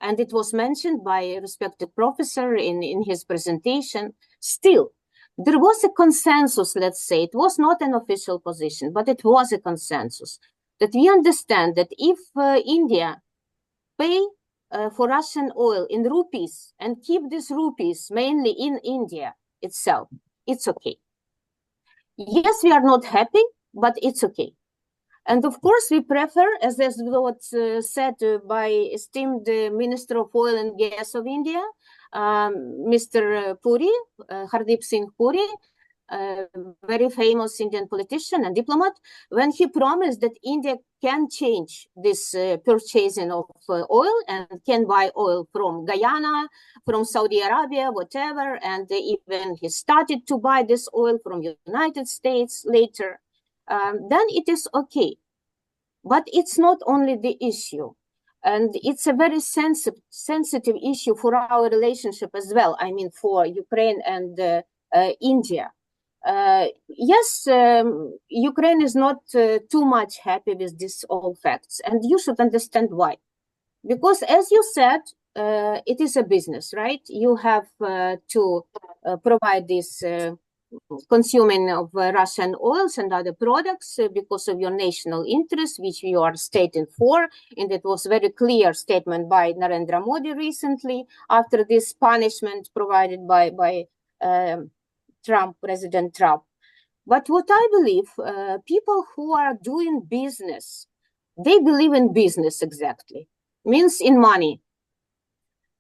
And it was mentioned by a respected professor in his presentation. Still, there was a consensus, let's say. It was not an official position, but it was a consensus that we understand that if India pay for Russian oil in rupees and keep these rupees mainly in India itself, it's okay. Yes, we are not happy, but it's okay. And of course, we prefer, as was said by esteemed Minister of Oil and Gas of India, Mr. Puri, Hardeep Singh Puri, very famous Indian politician and diplomat, when he promised that India can change this purchasing of oil and can buy oil from Guyana, from Saudi Arabia, whatever, and even he started to buy this oil from United States later, then it is okay. But it's not only the issue. And it's a very sensitive issue for our relationship as well. I mean, for Ukraine and India. Yes, Ukraine is not too much happy with these all facts. And you should understand why. Because as you said, it is a business, right? You have to provide this consuming of Russian oils and other products because of your national interest, which you are stating for. And it was very clear statement by Narendra Modi recently after this punishment provided by President Trump. But what I believe, people who are doing business, they believe in business exactly, means in money.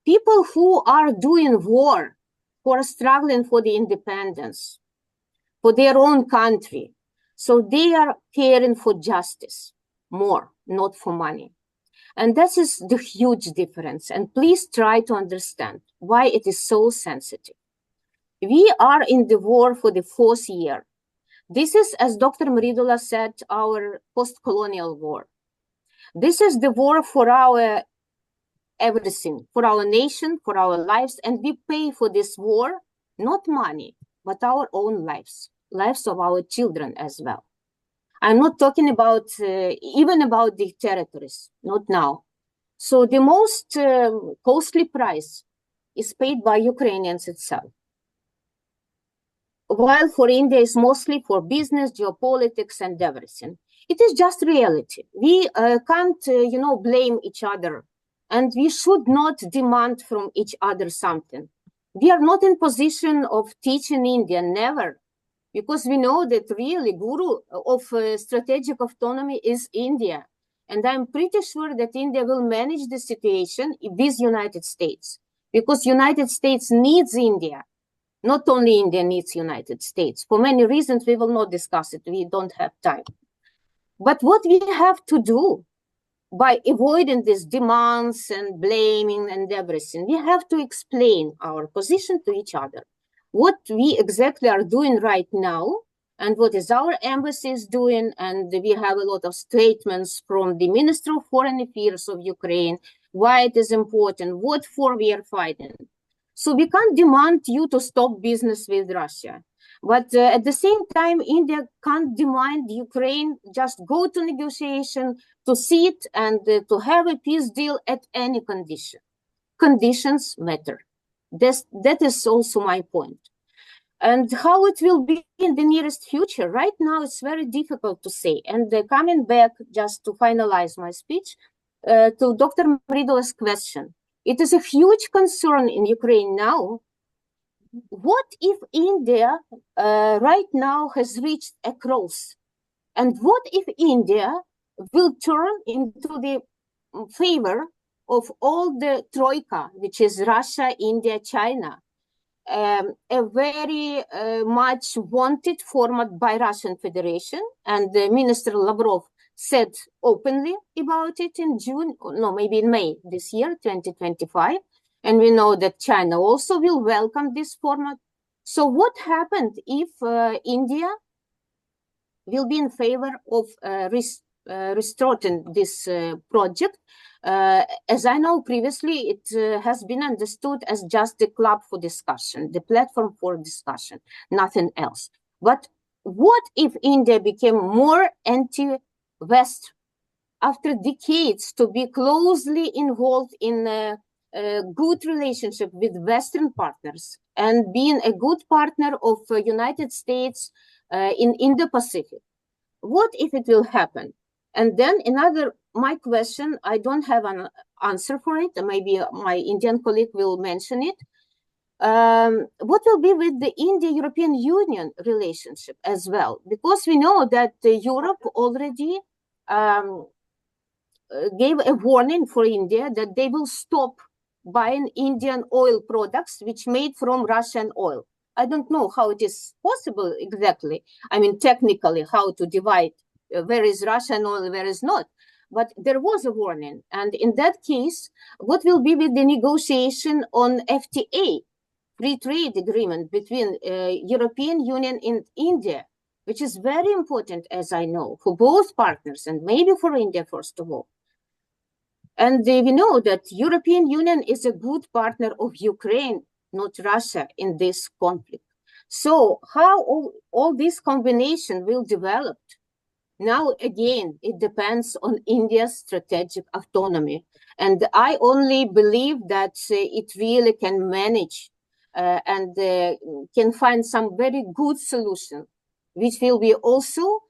People who are doing war, who are struggling for the independence, for their own country. So they are caring for justice more, not for money. And that is the huge difference. And please try to understand why it is so sensitive. We are in the war for the 4th year. This is, as Dr. Mridula said, our post-colonial war. This is the war for our everything, for our nation, for our lives. And we pay for this war, not money, but our own lives of our children as well. I'm not talking about even about the territories, not now. So the most costly price is paid by Ukrainians itself. While for India is mostly for business, geopolitics, and everything. It is just reality. We can't, blame each other, and we should not demand from each other something. We are not in position of teaching India, never. Because we know that really guru of strategic autonomy is India. And I'm pretty sure that India will manage the situation with United States. Because United States needs India. Not only India needs United States. For many reasons, we will not discuss it. We don't have time. But what we have to do by avoiding these demands and blaming and everything, we have to explain our position to each other. What we exactly are doing right now and what is our embassy is doing. And we have a lot of statements from the Minister of Foreign Affairs of Ukraine, why it is important, what for we are fighting. So we can't demand you to stop business with Russia. But at the same time, India can't demand Ukraine just go to negotiation, to sit and to have a peace deal at any condition. Conditions matter. That is also my point. And how it will be in the nearest future, right now it's very difficult to say. And coming back, just to finalize my speech, to Dr. Mridula's question, it is a huge concern in Ukraine now. What if India right now has reached a cross? And what if India will turn into the favor of all the troika, which is Russia, India, China, a very much wanted format by Russian Federation, and Minister Lavrov said openly about it in June, no, maybe in May this year, 2025. And we know that China also will welcome this format. So what happened if India will be in favor of restoring this project? As I know previously, it has been understood as just the club for discussion, the platform for discussion, nothing else. But what if India became more anti-West after decades to be closely involved in a good relationship with Western partners and being a good partner of United States in Indo-Pacific? What if it will happen? And then my question, I don't have an answer for it. Maybe my Indian colleague will mention it. what will be with the India-European Union relationship as well? Because we know that Europe already gave a warning for India that they will stop buying Indian oil products which made from Russian oil. I don't know how it is possible exactly. I mean, technically, how to divide where is Russian oil, where is not. But there was a warning. And in that case, what will be with the negotiation on FTA, free trade agreement between European Union and India, which is very important, as I know, for both partners and maybe for India, first of all. And we know that European Union is a good partner of Ukraine, not Russia, in this conflict. So how all this combination will develop? Now, again, it depends on India's strategic autonomy. And I only believe that it really can manage and can find some very good solution, which will be also,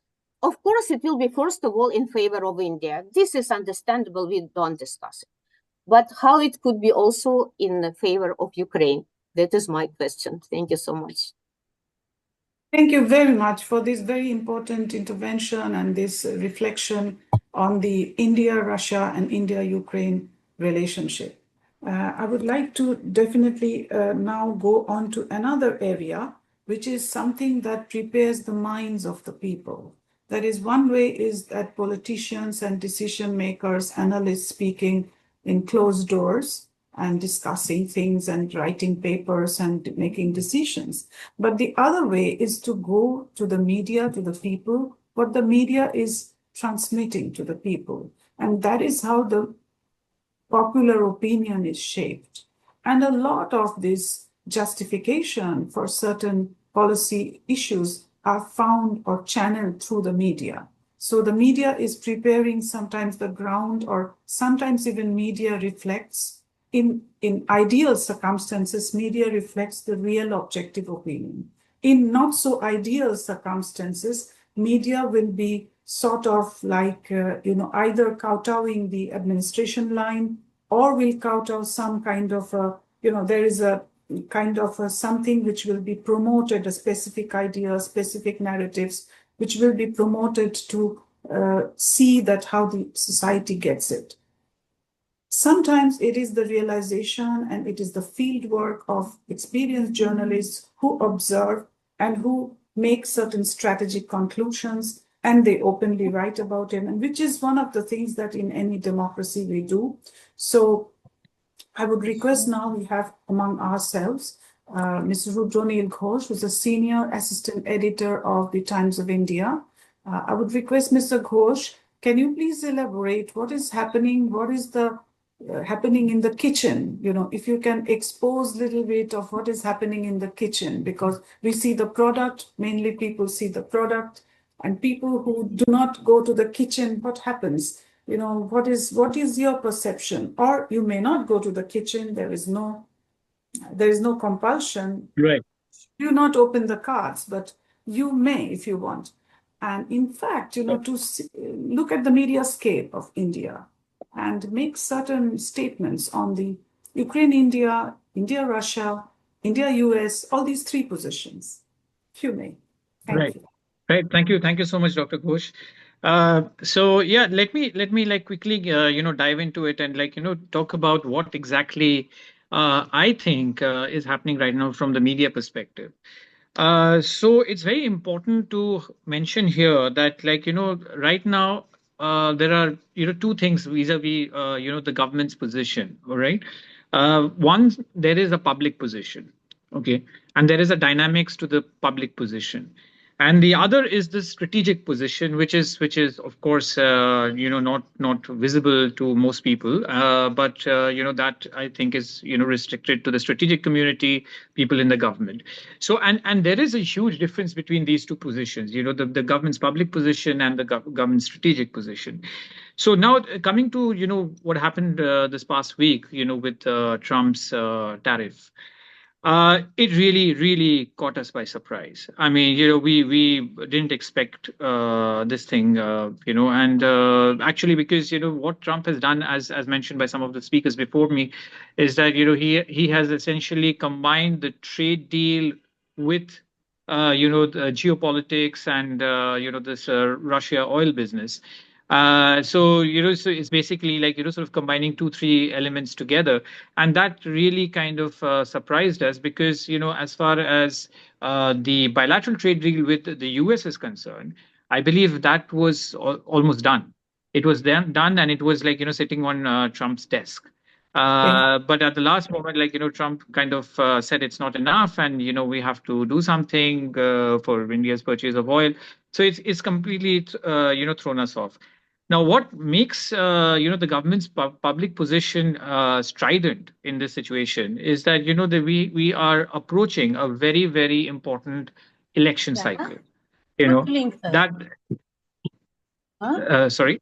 of course, it will be first of all in favor of India. This is understandable, we don't discuss it. But how it could be also in favor of Ukraine? That is my question. Thank you so much. Thank you very much for this very important intervention and this reflection on the India-Russia and India-Ukraine relationship. I would like to definitely now go on to another area, which is something that prepares the minds of the people. That is, one way is that politicians and decision makers, analysts speaking in closed doors and discussing things and writing papers and making decisions. But the other way is to go to the media, to the people, what the media is transmitting to the people. And that is how the popular opinion is shaped. And a lot of this justification for certain policy issues are found or channeled through the media. So the media is preparing sometimes the ground, or sometimes even media reflects, in ideal circumstances, media reflects the real objective opinion. In not so ideal circumstances, media will be sort of like, either kowtowing the administration line, or will kowtow some kind of there is a kind of something which will be promoted, a specific idea, specific narratives, which will be promoted to see that how the society gets it. Sometimes it is the realization and it is the field work of experienced journalists who observe and who make certain strategic conclusions, and they openly write about it, and which is one of the things that in any democracy we do. So I would request now we have among ourselves Ms. Rudronil Ghosh, who's a senior assistant editor of the Times of India. I would request Mr. Ghosh, can you please elaborate what is happening, what is the happening in the kitchen? If you can expose a little bit of what is happening in the kitchen, because we see the product, mainly people see the product, and people who do not go to the kitchen, what happens? What is your perception? Or you may not go to the kitchen, there is no compulsion. Right. Do not open the cards, but you may if you want. And in fact, to look at the mediascape of India and make certain statements on the Ukraine-India, India-Russia, India-US, all these three positions. If you may. Thank you. Right. Thank you. Thank you so much, Dr. Ghosh. So yeah, let me like quickly dive into it and talk about what exactly I think is happening right now from the media perspective. So it's very important to mention here that right now there are two things vis-a-vis the government's position. All right. One, there is a public position, okay, and there is a dynamics to the public position. And the other is the strategic position, which is of course not visible to most people, but that I think is restricted to the strategic community, people in the government. So and there is a huge difference between these two positions, the government's public position and the government's strategic position. So now coming to what happened this past week, with Trump's tariff. It really, really caught us by surprise. I mean, we didn't expect this thing, and actually, because what Trump has done, as mentioned by some of the speakers before me, is that he has essentially combined the trade deal with the geopolitics and this Russia oil business. So it's basically like sort of combining two, three elements together, and that really kind of surprised us because as far as the bilateral trade deal with the US is concerned, I believe that was almost done. It was then done, and it was like sitting on Trump's desk. But at the last moment, like Trump kind of said it's not enough, and we have to do something for India's purchase of oil. So it's completely thrown us off. Now, what makes the government's public position strident in this situation is that that we are approaching a very, very important election cycle. That sorry.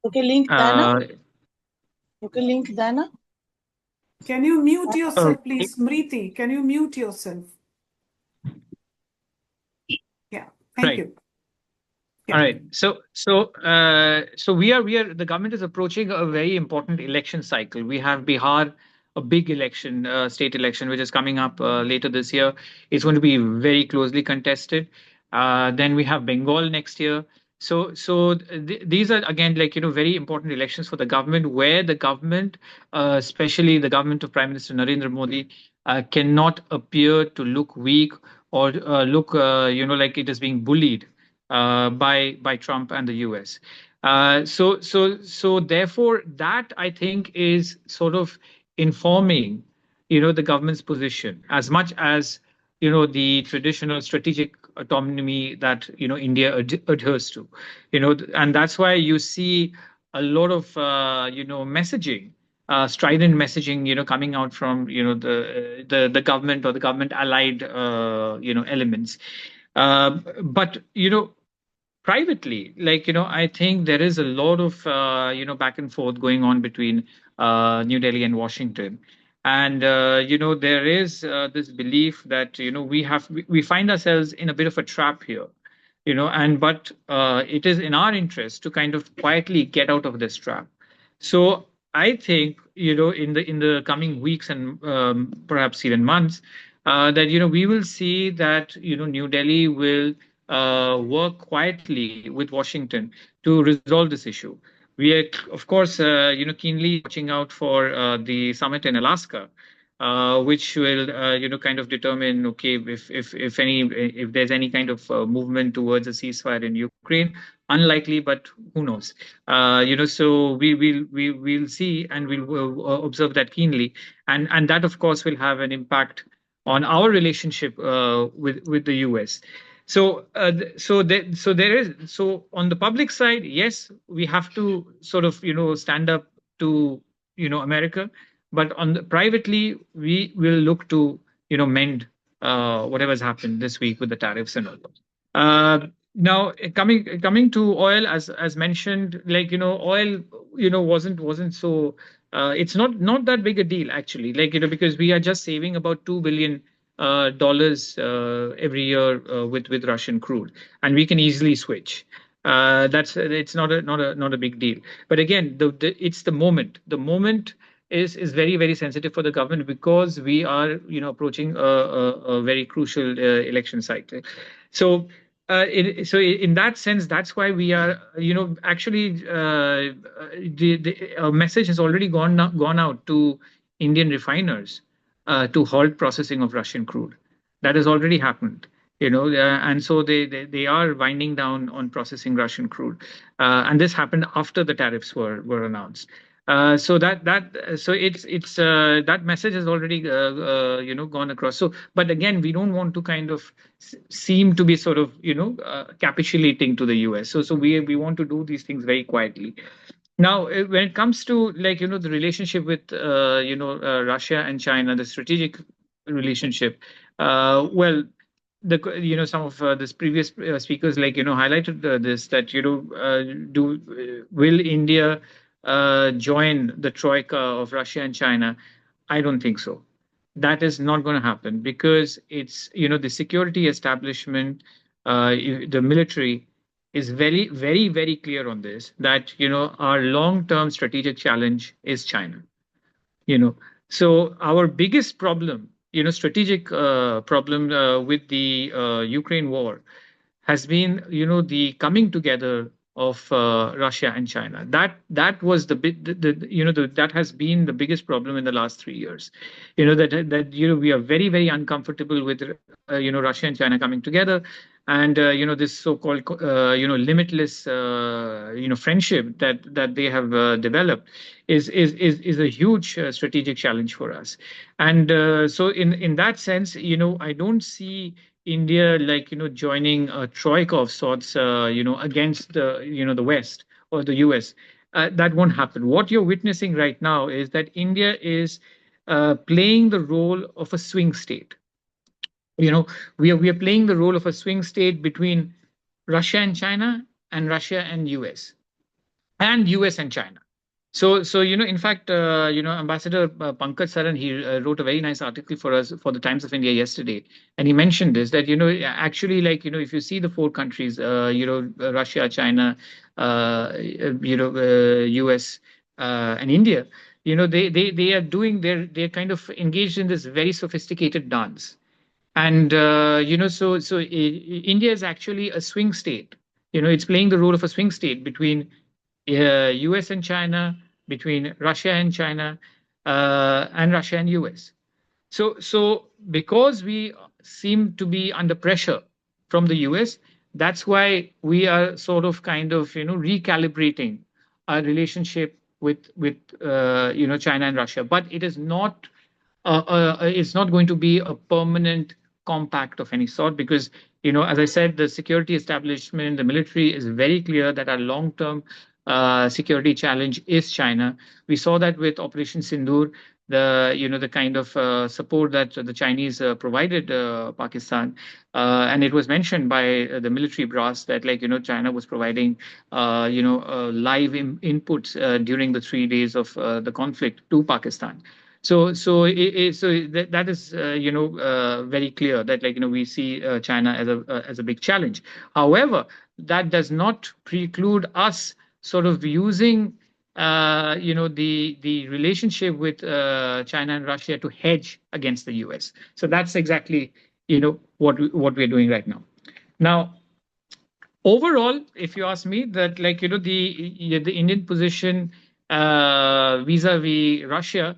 Okay, link Dana. Okay, link Dana. Can you mute yourself, please, Smriti? Can you mute yourself? Yeah, thank you. All right. So we are the government is approaching a very important election cycle. We have Bihar, a big election, state election, which is coming up later this year. It's going to be very closely contested. Then we have Bengal next year. These are again like very important elections for the government, where the government, especially the government of Prime Minister Narendra Modi, cannot appear to look weak or look like it is being bullied by Trump and the U.S. So therefore, that I think is sort of informing, the government's position as much as the traditional strategic autonomy that India adheres to, and that's why you see a lot of messaging. Strident messaging, coming out from the government or the government allied elements, but privately, like I think there is a lot of back and forth going on between New Delhi and Washington, and there is this belief that we find ourselves in a bit of a trap here, and but it is in our interest to kind of quietly get out of this trap. So I think in the coming weeks and perhaps even months, that we will see that New Delhi will work quietly with Washington to resolve this issue. We are, of course, keenly watching out for the summit in Alaska, which will, kind of determine, okay, if there's any kind of movement towards a ceasefire in Ukraine. Unlikely, but who knows? So we'll see, and we'll observe that keenly, and that, of course, will have an impact on our relationship with the U.S. So on the public side, yes, we have to sort of stand up to America, but on the privately, we will look to mend whatever's happened this week with the tariffs and all that. Now coming to oil, as mentioned, like oil wasn't so it's not that big a deal actually, like because we are just saving about $2 billion dollars every year with Russian crude, and we can easily switch. It's not a big deal. But again, it's the moment. The moment is very, very sensitive for the government because we are approaching a very crucial election cycle. So in that sense, that's why we are actually the message has already gone out to Indian refiners to halt processing of Russian crude. That has already happened, and so they are winding down on processing Russian crude, and this happened after the tariffs were announced. So that message has already gone across. So, but again, we don't want to kind of seem to be sort of capitulating to the US. So we want to do these things very quietly. Now, when it comes to like the relationship with Russia and China, the strategic relationship, well, some of this previous speakers like highlighted this that will India join the troika of Russia and China? I don't think so. that is not going to happen because it's, the security establishment, the military is very, very, very clear on this, that, our long-term strategic challenge is China. So our biggest problem, strategic problem with the Ukraine war has been, the coming together of Russia and China. That was the bit, that has been the biggest problem in the last 3 years. That we are very, very uncomfortable with Russia and China coming together, and this so-called limitless friendship that they have developed is a huge strategic challenge for us. And so in that sense, I don't see India like joining a troika of sorts, against the West or the US. That won't happen. What you're witnessing right now is that India is playing the role of a swing state. We are playing the role of a swing state between Russia and China, and Russia and US, and US and China. So in fact, Ambassador Pankaj Saran, he wrote a very nice article for us for the Times of India yesterday, and he mentioned this, that actually, like if you see the four countries, Russia, China, US, and India, they are doing they're kind of engaged in this very sophisticated dance. And India is actually a swing state. It's playing the role of a swing state between US and China, between Russia and China, and Russia and US. So because we seem to be under pressure from the US, that's why we are sort of kind of recalibrating our relationship with China and Russia. But it is not it's not going to be a permanent compact of any sort, because as I said, the security establishment, the military is very clear that our long-term security challenge is China. We saw that with Operation Sindoor, the kind of support that the Chinese provided Pakistan, and it was mentioned by the military brass that China was providing live inputs during the 3 days of the conflict to Pakistan. So that is very clear that we see China as a big challenge. However, that does not preclude us sort of using the relationship with China and Russia to hedge against the US. So that's exactly what we're doing right now. Now, overall, if you ask me, that the Indian position vis-a-vis Russia,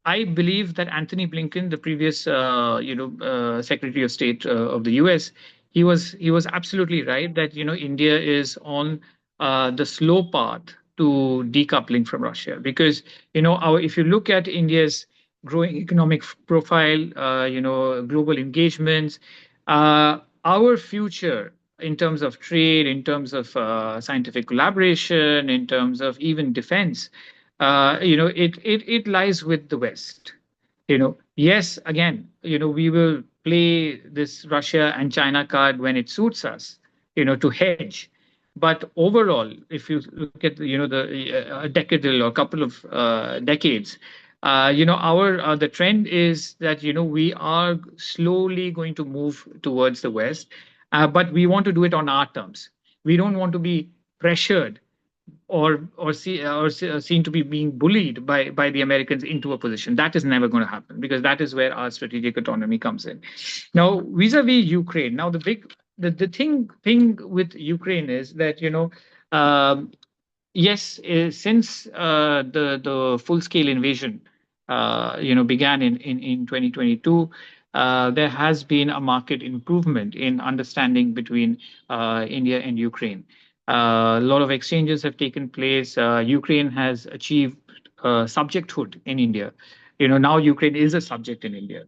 I believe that Anthony Blinken, the previous Secretary of State of the US, he was absolutely right that India is on the slow path to decoupling from Russia, because if you look at India's growing economic profile, global engagements, our future in terms of trade, in terms of scientific collaboration, in terms of even defense, it lies with the West. Yes, again, we will play this Russia and China card when it suits us, to hedge. But overall, if you look at the a decadal or a couple of decades, the trend is that we are slowly going to move towards the West, but we want to do it on our terms. We don't want to be pressured or seen to be being bullied by the Americans into a position. That is never going to happen, because that is where our strategic autonomy comes in. Now, vis-a-vis Ukraine, now the thing with Ukraine is that yes, since the full-scale invasion began in 2022, there has been a marked improvement in understanding between India and Ukraine. A lot of exchanges have taken place. Ukraine has achieved subjecthood in India. Now Ukraine is a subject in India.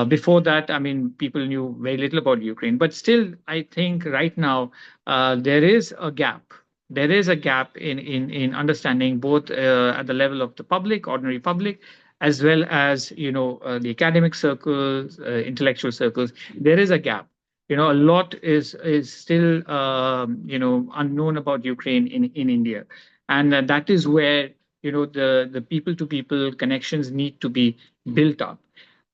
Before that, I mean, people knew very little about Ukraine. But still, I think right now there is a gap. There is a gap in understanding, both at the level of the public, ordinary public, as well as the academic circles, intellectual circles. There is a gap. A lot is still unknown about Ukraine in India, and that is where the people to people connections need to be built up.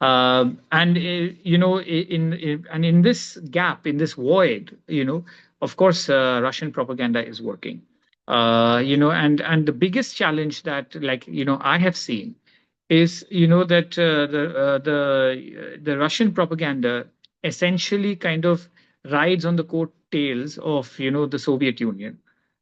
And in this gap, in this void, of course, Russian propaganda is working. And the biggest challenge that, I have seen is, that the Russian propaganda essentially kind of rides on the coattails of, the Soviet Union.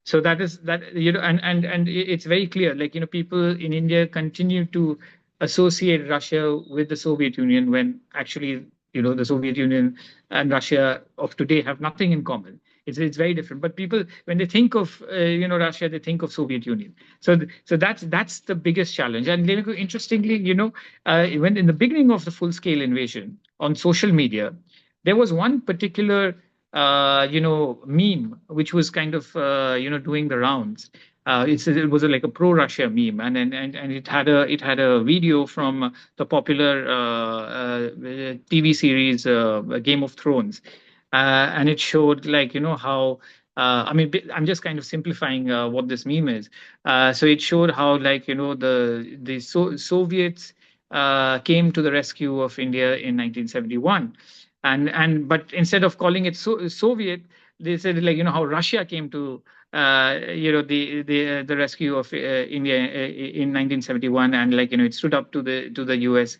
So that is that, and it's very clear, people in India continue to associate Russia with the Soviet Union when actually, the Soviet Union and Russia of today have nothing in common. It's very different. But people, when they think of Russia, they think of Soviet Union. So that's the biggest challenge. And interestingly, when in the beginning of the full-scale invasion on social media, there was one particular meme which was kind of doing the rounds. It was like a pro-Russia meme, and it had a video from the popular TV series Game of Thrones, and it showed how. I'm just kind of simplifying what this meme is. So it showed how the Soviets came to the rescue of India in 1971, but instead of calling it Soviet, they said how Russia came to the rescue of India in 1971, and it stood up to the US.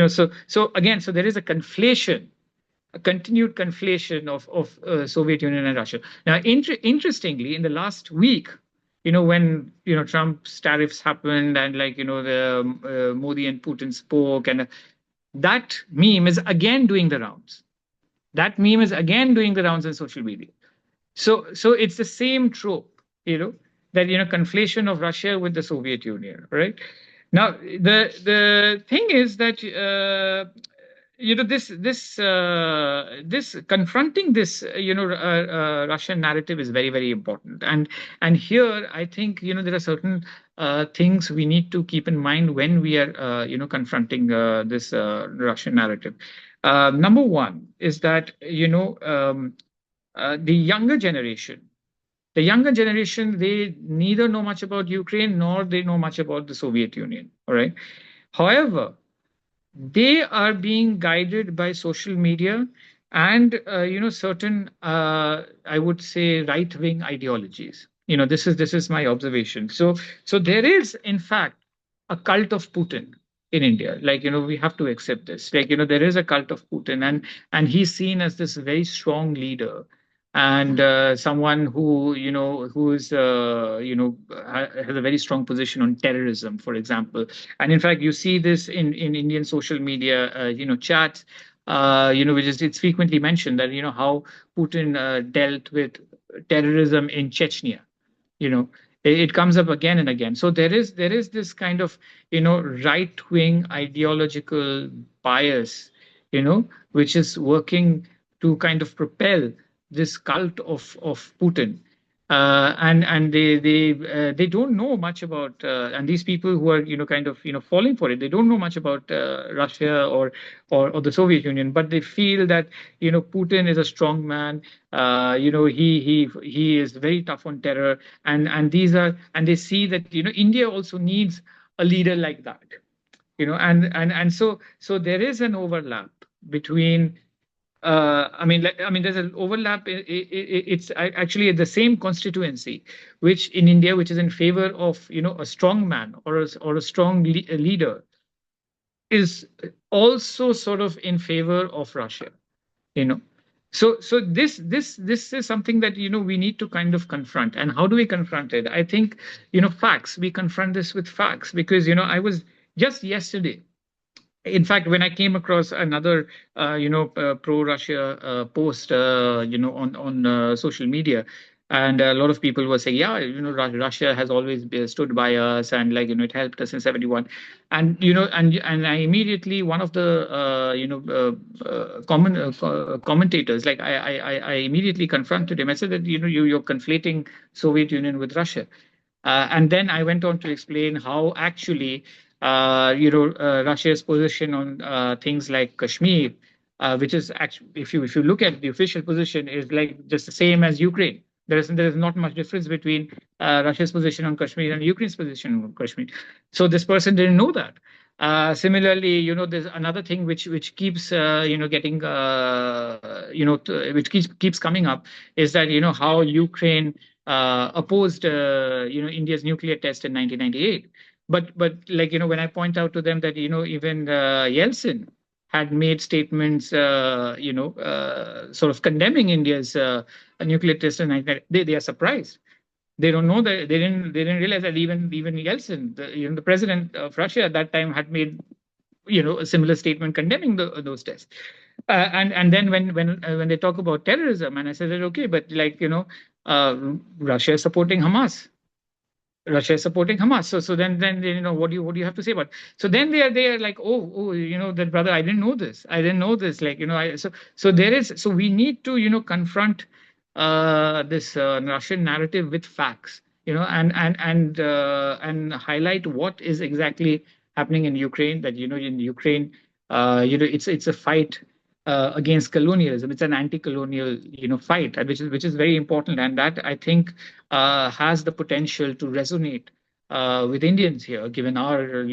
So again, so there is a conflation, a continued conflation of Soviet Union and Russia. Now, interestingly, in the last week, when Trump's tariffs happened, and the Modi and Putin spoke, and that meme is again doing the rounds. That meme is again doing the rounds on social media. So it's the same trope, that conflation of Russia with the Soviet Union, right? Now the thing is that this confronting this Russian narrative is very, very important, and here I think there are certain things we need to keep in mind when we are confronting this Russian narrative. Number one is that the younger generation, they neither know much about Ukraine nor they know much about the Soviet Union. All right. However, they are being guided by social media and certain I would say right-wing ideologies. This is my observation. So there is in fact a cult of Putin in India. We have to accept this. There is a cult of Putin, and he's seen as this very strong leader, and someone who has a very strong position on terrorism, for example. And in fact, you see this in Indian social media, chats, which is it's frequently mentioned that how Putin dealt with terrorism in Chechnya. It comes up again and again. So there is this kind of right wing ideological bias, which is working to kind of propel this cult of Putin. And they don't know much about and these people who are kind of falling for it, they don't know much about Russia or the Soviet Union, but they feel that Putin is a strong man. He is very tough on terror, and they see that India also needs a leader like that, and so there is an overlap between there's an overlap. It's actually the same constituency, which in India, which is in favor of a strong man or a strong leader, is also sort of in favor of Russia. So this is something that we need to kind of confront. And how do we confront it? I think facts. We confront this with facts, because I was just yesterday. In fact, when I came across another, pro-Russia post, on social media, and a lot of people were saying, yeah, Russia has always stood by us, and it helped us in 71, and and I immediately, one of the commentators, I immediately confronted him. I said that you're conflating Soviet Union with Russia. And then I went on to explain how actually, Russia's position on things like Kashmir, which is actually, if you look at the official position, is just the same as Ukraine. There is not much difference between Russia's position on Kashmir and Ukraine's position on Kashmir. So this person didn't know that. Similarly, there's another thing which keeps getting which keeps coming up is that how Ukraine opposed India's nuclear test in 1998. But like when I point out to them that even Yeltsin had made statements sort of condemning India's nuclear test in 1998, they are surprised. They don't know that they didn't realize that even Yeltsin, the president of Russia at that time, had made a similar statement condemning those tests. And then when they talk about terrorism, and I said that okay, but Russia is supporting Hamas. Russia is supporting Hamas. So then what do you have to say about it? So then they are like, oh that brother, I didn't know this. So there is, so we need to confront this Russian narrative with facts, and highlight what is exactly happening in Ukraine. That in Ukraine, it's a fight against colonialism. It's an anti-colonial fight, and which is very important, and that I think has the potential to resonate with Indians here, given our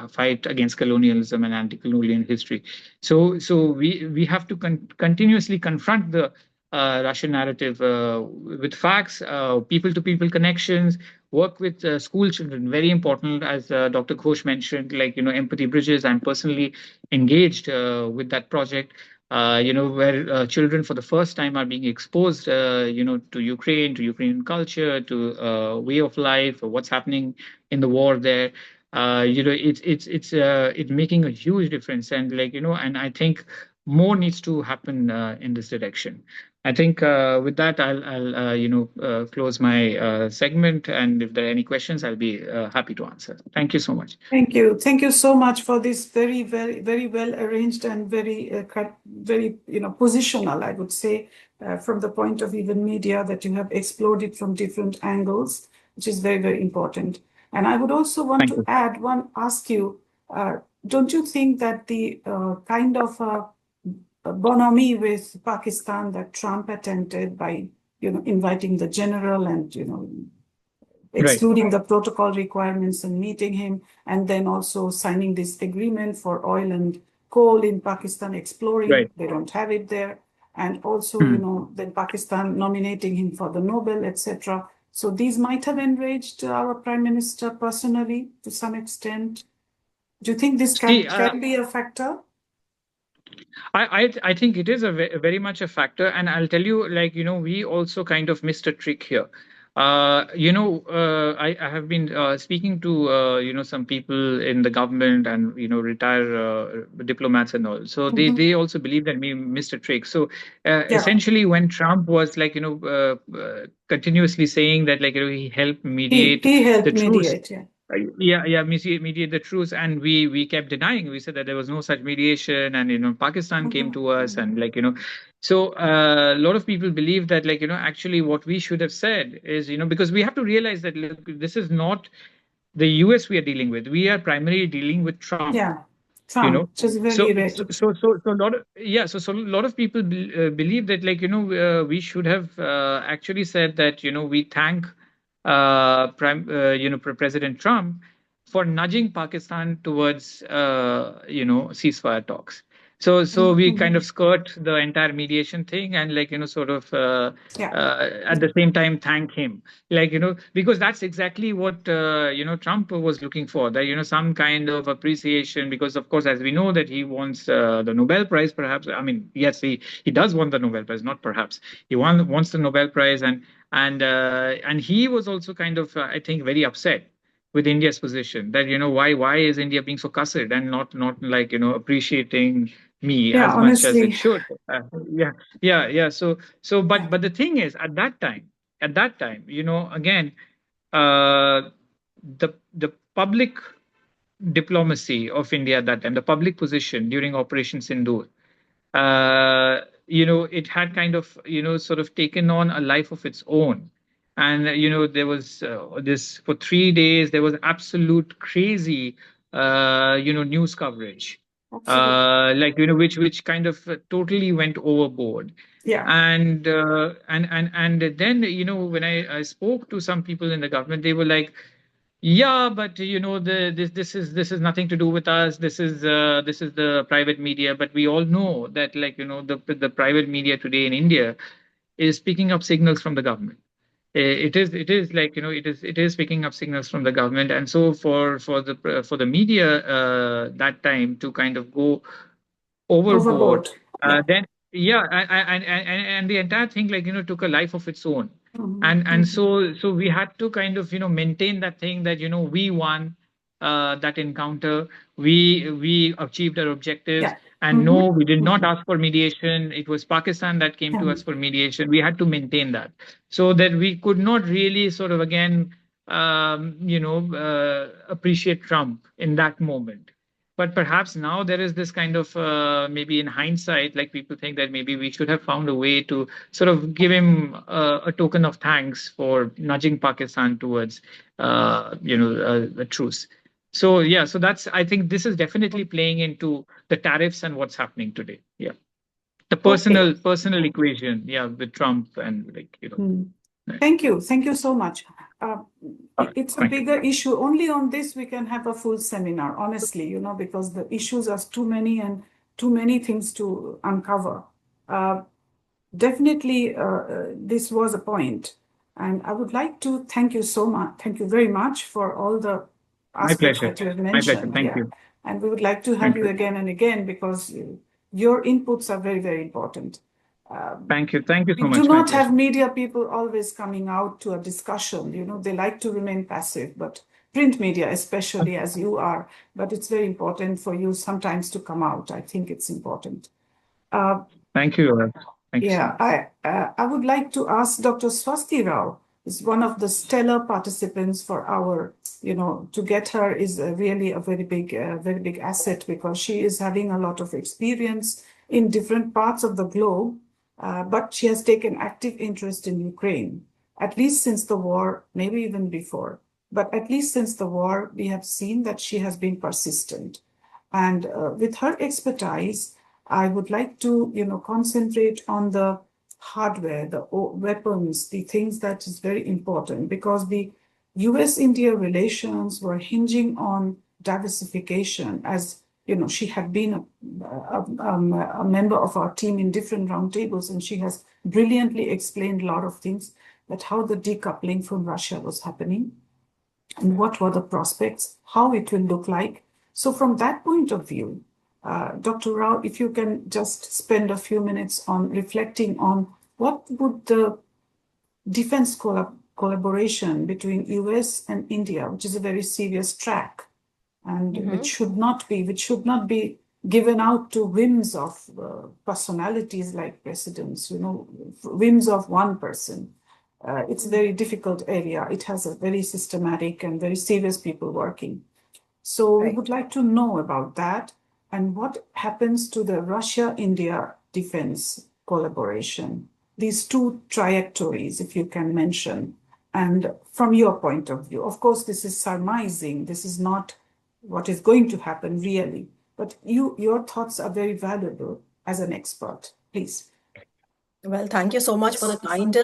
fight against colonialism and anti-colonial history. So we have to continuously confront the Russian narrative with facts, people-to-people connections, work with school children. Very important, as Dr. Ghosh mentioned, like empathy bridges. I'm personally engaged with that project. Where children for the first time are being exposed, to Ukraine, to Ukrainian culture, to way of life, or what's happening in the war there. It's making a huge difference, and and I think more needs to happen in this direction. I think with that, I'll close my segment, and if there are any questions, I'll be happy to answer. Thank you so much. Thank you. Thank you so much for this very, very, very well arranged and very, very, positional, I would say, from the point of even media, that you have explored it from different angles, which is very, very important. And I would also want to ask you, don't you think that the kind of bonhomie with Pakistan that Trump attempted by, inviting the general and, excluding the protocol requirements and meeting him, and then also signing this agreement for oil and coal in Pakistan, exploring, they don't have it there. And also, then Pakistan nominating him for the Nobel, etc. So these might have enraged our Prime Minister personally to some extent. Do you think this can be a factor? I think it is very much a factor, and I'll tell you, we also kind of missed a trick here. I have been speaking to some people in the government and retired diplomats and all. So they also believe that we missed a trick. So essentially, when Trump was continuously saying that he helped mediate the truce. Mediate the truce, and we kept denying. We said that there was no such mediation, and Pakistan came to us, and so a lot of people believe that actually what we should have said is because we have to realize that this is not the US we are dealing with. We are primarily dealing with Trump. Trump, which is very so a lot of people believe that we should have actually said that we thank President Trump for nudging Pakistan towards ceasefire talks. So we kind of skirt the entire mediation thing and at the same time thank him, because that's exactly what Trump was looking for, that some kind of appreciation, because of course, as we know, that he wants the Nobel Prize, perhaps. I mean, yes, he does want the Nobel Prize, not perhaps. He wants the Nobel Prize, and he was also kind of I think very upset with India's position, that why is India being so cussed and not appreciating me as much as it should. So but the thing is, at that time, again, the public diplomacy of India at that time, the public position during Operation Sindoor, it had kind of sort of taken on a life of its own. And there was this, for 3 days there was absolute crazy news coverage, which kind of totally went overboard. And then when I spoke to some people in the government, they were like, Yeah, but this is nothing to do with us. This is the private media. But we all know that, like, the private media today in India is picking up signals from the government. It is like, it is picking up signals from the government, and so for the media that time to kind of go overboard, Overboard. Yeah. then yeah, and the entire thing, like, took a life of its own. Mhm, And mhm. so we had to kind of maintain that thing that we won that encounter. We achieved our objectives. Yeah. And no, Mhm, we did not mhm. ask for mediation. It was Pakistan that came to Yeah. us for mediation. We had to maintain that, so that we could not really sort of again appreciate Trump in that moment. But perhaps now there is this kind of maybe in hindsight, like, people think that maybe we should have found a way to sort of give him a token of thanks for nudging Pakistan towards a truce. So yeah, so that's, I think this is definitely playing into the tariffs and what's happening today. Yeah, the Okay. personal equation, yeah, with Trump and, like, Hmm. right. Thank you. Thank you so much. It's a Thank you. bigger issue. Only on this we can have a full seminar, honestly, because the issues are too many and too many things to uncover. Definitely, this was a point. And I would like to thank you so much. Thank you very much for all the My aspects pleasure. that you have My pleasure. mentioned. Thank Yeah. you. And we would like to have Thank you you. again and again, because your inputs are very, very important. Thank you. Thank you We so do much. My not have pleasure. media people always coming out to a discussion. They like to remain passive, but print media, especially as you are, but it's very important for you sometimes to come out. I think it's important. Thank you. Thank you so Yeah, much. I would like to ask Dr. Swasti Rao, is one of the stellar participants for our, to get her is really a very big asset, because she is having a lot of experience in different parts of the globe, but she has taken active interest in Ukraine, at least since the war, maybe even before. But at least since the war, we have seen that she has been persistent. And with her expertise, I would like to, concentrate on the hardware, the weapons, the things that is very important, because the US-India relations were hinging on diversification. As she had been a member of our team in different roundtables, and she has brilliantly explained a lot of things, that how the decoupling from Russia was happening and what were the prospects, how it will look like. So from that point of view, Dr. Rao, if you can just spend a few minutes on reflecting on what would the defense collaboration between US and India, which is a very serious track, and which should not be given out to whims of personalities like presidents, whims of one person. It's a very difficult area. It has a very systematic and very serious people working. So we would like to know about that, and what happens to the Russia-India defense collaboration. These two trajectories, if you can mention, and from your point of view. Of course, this is surmising. This is not what is going to happen really, but your thoughts are very valuable as an expert. Please. Well, thank you so much for the kind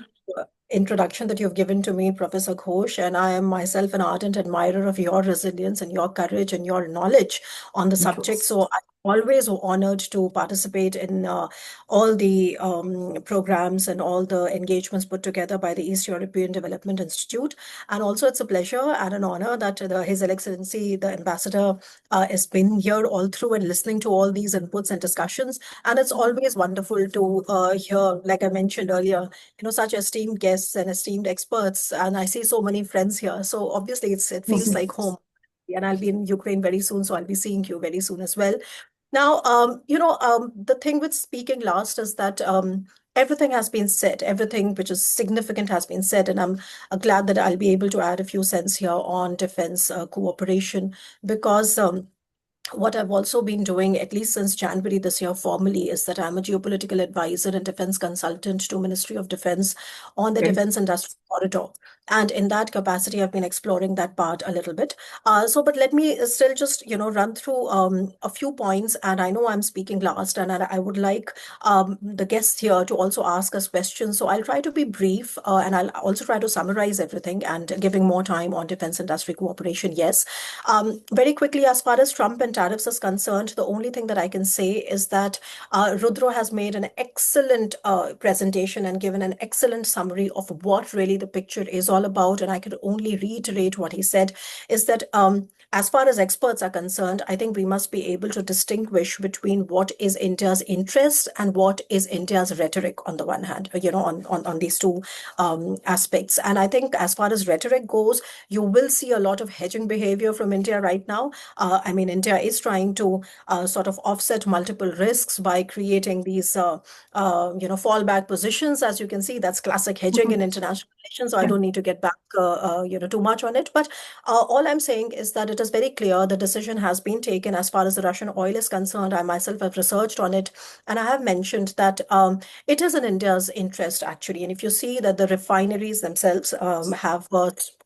introduction that you've given to me, Professor Ghosh. And I am myself an ardent admirer of your resilience and your courage and your knowledge on the subject. So I'm always honored to participate in all the programs and all the engagements put together by the East European Development Institute. And also it's a pleasure and an honor that His Excellency, the Ambassador, has been here all through and listening to all these inputs and discussions. And it's always wonderful to hear, like I mentioned earlier, such esteemed guests and esteemed experts. And I see so many friends here. So obviously it feels like home. And I'll be in Ukraine very soon, so I'll be seeing you very soon as well. Now, the thing with speaking last is that everything has been said, everything which is significant has been said, and I'm glad that I'll be able to add a few cents here on defense cooperation, because what I've also been doing, at least since January this year formally, is that I'm a geopolitical advisor and defense consultant to Ministry of Defense on the defense industry corridor. And in that capacity, I've been exploring that part a little bit. But let me still just, run through a few points. And I know I'm speaking last, and I would like the guests here to also ask us questions. So I'll try to be brief, and I'll also try to summarize everything and giving more time on defense industry cooperation. Yes. Very quickly, as far as Trump and tariffs is concerned, the only thing that I can say is that Rudro has made an excellent presentation and given an excellent summary of what really the picture is all about. And I could only reiterate what he said is that as far as experts are concerned, I think we must be able to distinguish between what is India's interest and what is India's rhetoric on the one hand, on these two aspects. And I think as far as rhetoric goes, you will see a lot of hedging behavior from India right now. India is trying to sort of offset multiple risks by creating these, fallback positions. As you can see, that's classic hedging in international relations. So I don't need to get back, too much on it. But all I'm saying is that it is very clear the decision has been taken as far as the Russian oil is concerned. I myself have researched on it, and I have mentioned that it is in India's interest, actually. And if you see that the refineries themselves have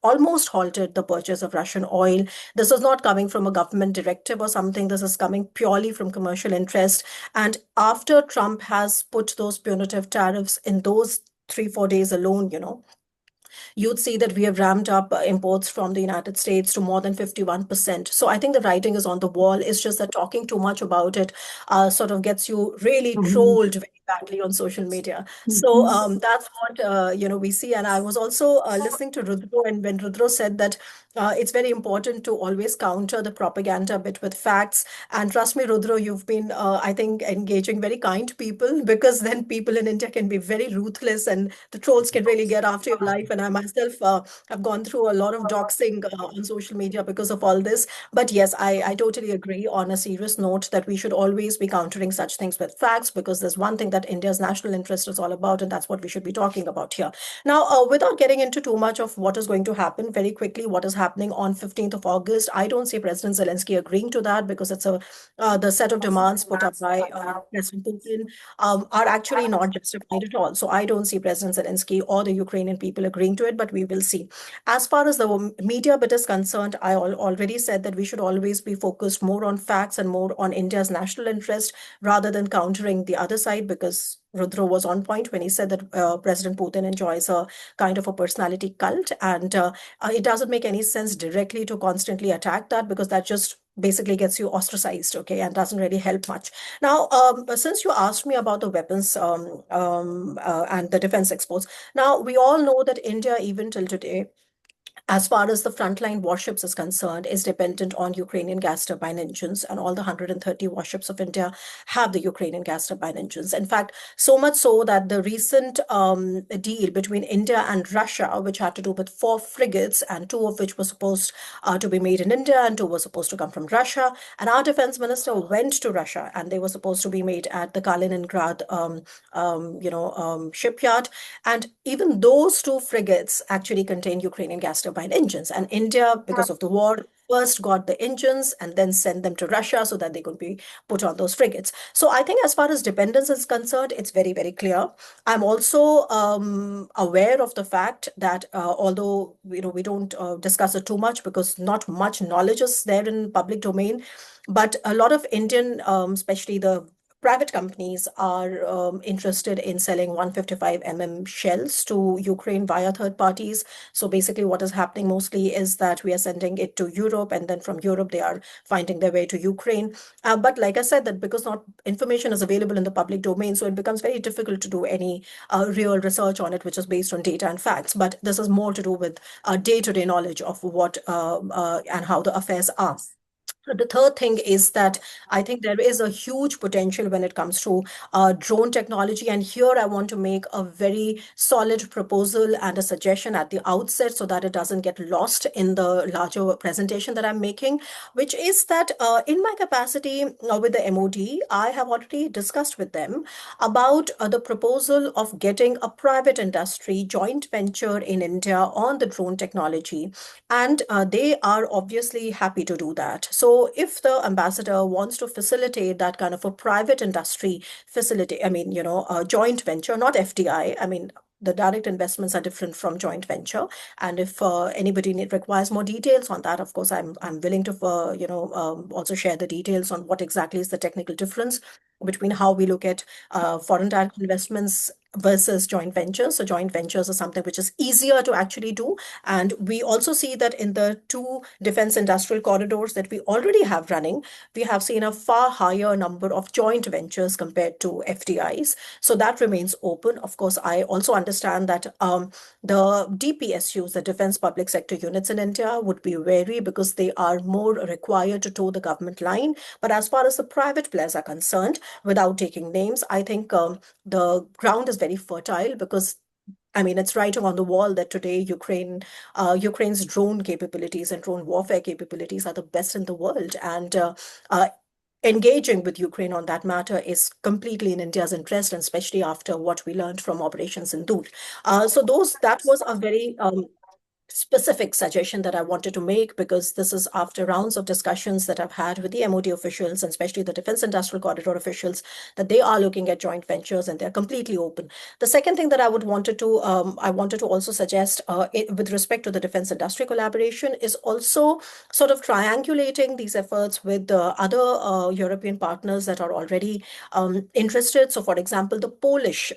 almost halted the purchase of Russian oil, this is not coming from a government directive or something. This is coming purely from commercial interest. And after Trump has put those punitive tariffs in those 3-4 days alone, you'd see that we have ramped up imports from the United States to more than 51%. So I think the writing is on the wall. It's just that talking too much about it sort of gets you really trolled very badly on social media. So that's what we see. And I was also listening to Rudro, and when Rudro said that it's very important to always counter the propaganda bit with facts. And trust me, Rudro, you've been, I think, engaging very kind people, because then people in India can be very ruthless and the trolls can really get after your life. And I myself have gone through a lot of doxing on social media because of all this. But yes, I totally agree on a serious note that we should always be countering such things with facts, because there's one thing that India's national interest is all about, and that's what we should be talking about here. Now, without getting into too much of what is going to happen, very quickly, what is happening on 15th of August, I don't see President Zelensky agreeing to that, because it's the set of demands put up by President Putin are actually not justified at all. So I don't see President Zelensky or the Ukrainian people agreeing to it, but we will see. As far as the media bit is concerned, I already said that we should always be focused more on facts and more on India's national interest rather than countering the other side, because Rudro was on point when he said that President Putin enjoys a kind of a personality cult, and it doesn't make any sense directly to constantly attack that, because that just basically gets you ostracized, okay, and doesn't really help much. Now, since you asked me about the weapons and the defense exports, now we all know that India, even till today, as far as the frontline warships is concerned, is dependent on Ukrainian gas turbine engines, and all the 130 warships of India have the Ukrainian gas turbine engines. In fact, so much so that the recent deal between India and Russia, which had to do with 4 frigates, and 2 of which were supposed to be made in India, and 2 were supposed to come from Russia, and our defense minister went to Russia, and they were supposed to be made at the Kaliningrad shipyard. And even those 2 frigates actually contain Ukrainian gas turbine engines. And India, because of the war, first got the engines and then sent them to Russia so that they could be put on those frigates. So I think as far as dependence is concerned, it's very, very clear. I'm also aware of the fact that although we don't discuss it too much because not much knowledge is there in public domain, but a lot of Indian, especially the private companies, are interested in selling 155 shells to Ukraine via third parties. So basically what is happening mostly is that we are sending it to Europe, and then from Europe they are finding their way to Ukraine. But like I said, that because not information is available in the public domain, so it becomes very difficult to do any real research on it, which is based on data and facts. But this is more to do with day-to-day knowledge of what and how the affairs are. The third thing is that I think there is a huge potential when it comes to drone technology. And here I want to make a very solid proposal and a suggestion at the outset so that it doesn't get lost in the larger presentation that I'm making, which is that in my capacity with the MOD, I have already discussed with them about the proposal of getting a private industry joint venture in India on the drone technology. And they are obviously happy to do that. So if the ambassador wants to facilitate that kind of a private industry facility, a joint venture, not FDI, the direct investments are different from joint venture. And if anybody requires more details on that, of course, I'm willing to also share the details on what exactly is the technical difference between how we look at foreign direct investments versus joint ventures. So joint ventures are something which is easier to actually do. And we also see that in the 2 defense industrial corridors that we already have running, we have seen a far higher number of joint ventures compared to FDIs. So that remains open. Of course, I also understand that the DPSUs, the Defense Public Sector Units in India, would be wary because they are more required to toe the government line. But as far as the private players are concerned, without taking names, I think the ground is very fertile because it's writing on the wall that today Ukraine's drone capabilities and drone warfare capabilities are the best in the world. And engaging with Ukraine on that matter is completely in India's interest, and especially after what we learned from Operation Sindoor. That was a very specific suggestion that I wanted to make, because this is after rounds of discussions that I've had with the MOD officials, and especially the Defense Industrial Corridor officials, that they are looking at joint ventures and they're completely open. The second thing that I wanted to also suggest with respect to the defense industry collaboration is also sort of triangulating these efforts with other European partners that are already interested. So, for example, the Polish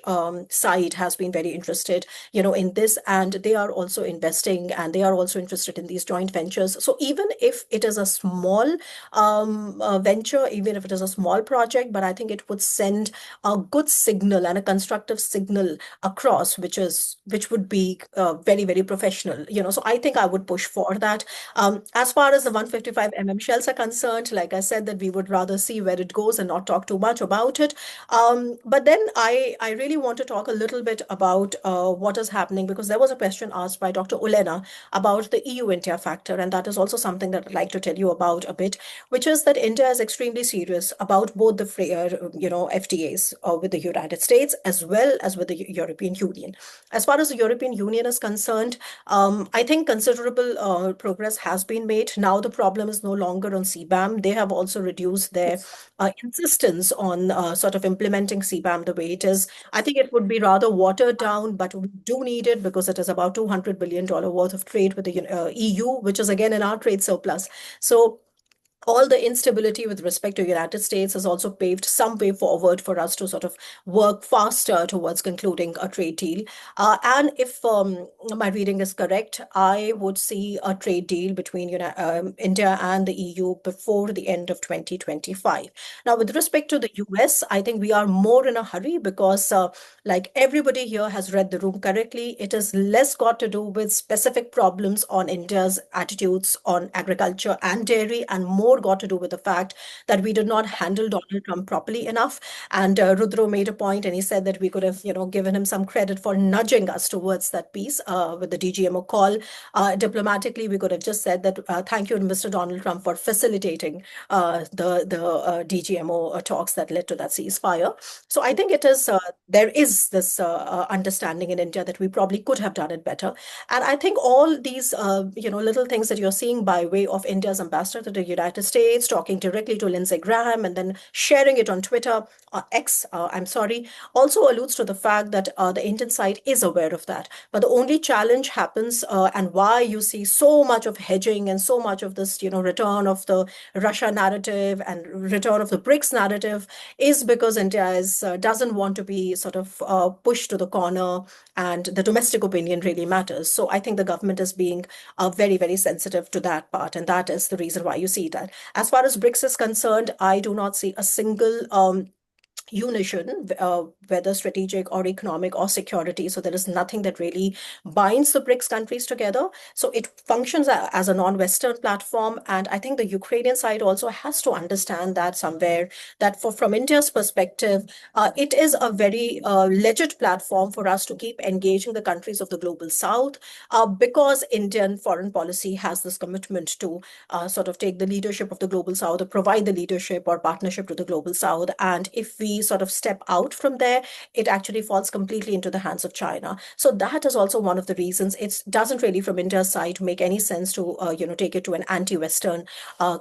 side has been very interested, in this, and they are also investing and they are also interested in these joint ventures. So even if it is a small venture, even if it is a small project, but I think it would send a good signal and a constructive signal across, which would be very, very professional. So I think I would push for that. As far as the 155 shells are concerned, like I said, that we would rather see where it goes and not talk too much about it. But then I really want to talk a little bit about what is happening, because there was a question asked by Dr. Olena about the EU-India factor, and that is also something that I'd like to tell you about a bit, which is that India is extremely serious about both the FTAs with the United States as well as with the European Union. As far as the European Union is concerned, I think considerable progress has been made. Now the problem is no longer on CBAM. They have also reduced their insistence on sort of implementing CBAM the way it is. I think it would be rather watered down, but we do need it because it is about $200 billion worth of trade with the EU, which is again in our trade surplus. So all the instability with respect to the United States has also paved some way forward for us to sort of work faster towards concluding a trade deal. And if my reading is correct, I would see a trade deal between India and the EU before the end of 2025. Now, with respect to the US, I think we are more in a hurry because like everybody here has read the room correctly, it is less got to do with specific problems on India's attitudes on agriculture and dairy, and more got to do with the fact that we did not handle Donald Trump properly enough. And Rudro made a point, and he said that we could have, given him some credit for nudging us towards that piece with the DGMO call. Diplomatically, we could have just said that thank you, Mr. Donald Trump, for facilitating the DGMO talks that led to that ceasefire. So I think there is this understanding in India that we probably could have done it better. And I think all these, little things that you're seeing by way of India's ambassador to the United States, talking directly to Lindsey Graham and then sharing it on Twitter, X, also alludes to the fact that the Indian side is aware of that. But the only challenge happens and why you see so much of hedging and so much of this, return of the Russia narrative and return of the BRICS narrative is because India doesn't want to be sort of pushed to the corner, and the domestic opinion really matters. So I think the government is being very, very sensitive to that part, and that is the reason why you see that. As far as BRICS is concerned, I do not see a single unison, whether strategic or economic or security. So there is nothing that really binds the BRICS countries together. So it functions as a non-Western platform. And I think the Ukrainian side also has to understand that somewhere, that from India's perspective, it is a very legit platform for us to keep engaging the countries of the global South, because Indian foreign policy has this commitment to sort of take the leadership of the global South, or provide the leadership or partnership to the global South. And if we we sort of step out from there, it actually falls completely into the hands of China. So that is also one of the reasons it doesn't really, from India's side, make any sense to take it to an anti-Western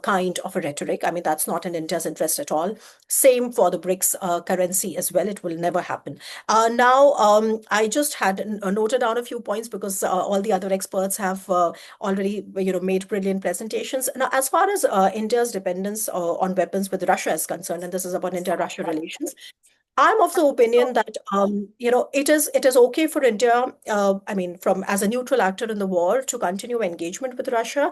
kind of a rhetoric. I mean, that's not in India's interest at all. Same for the BRICS currency as well. It will never happen. Now, I just had noted down a few points because all the other experts have already made brilliant presentations. Now, as far as India's dependence on weapons with Russia is concerned, and this is about India-Russia relations, I'm of the opinion that it is okay for India, I mean, from as a neutral actor in the war, to continue engagement with Russia,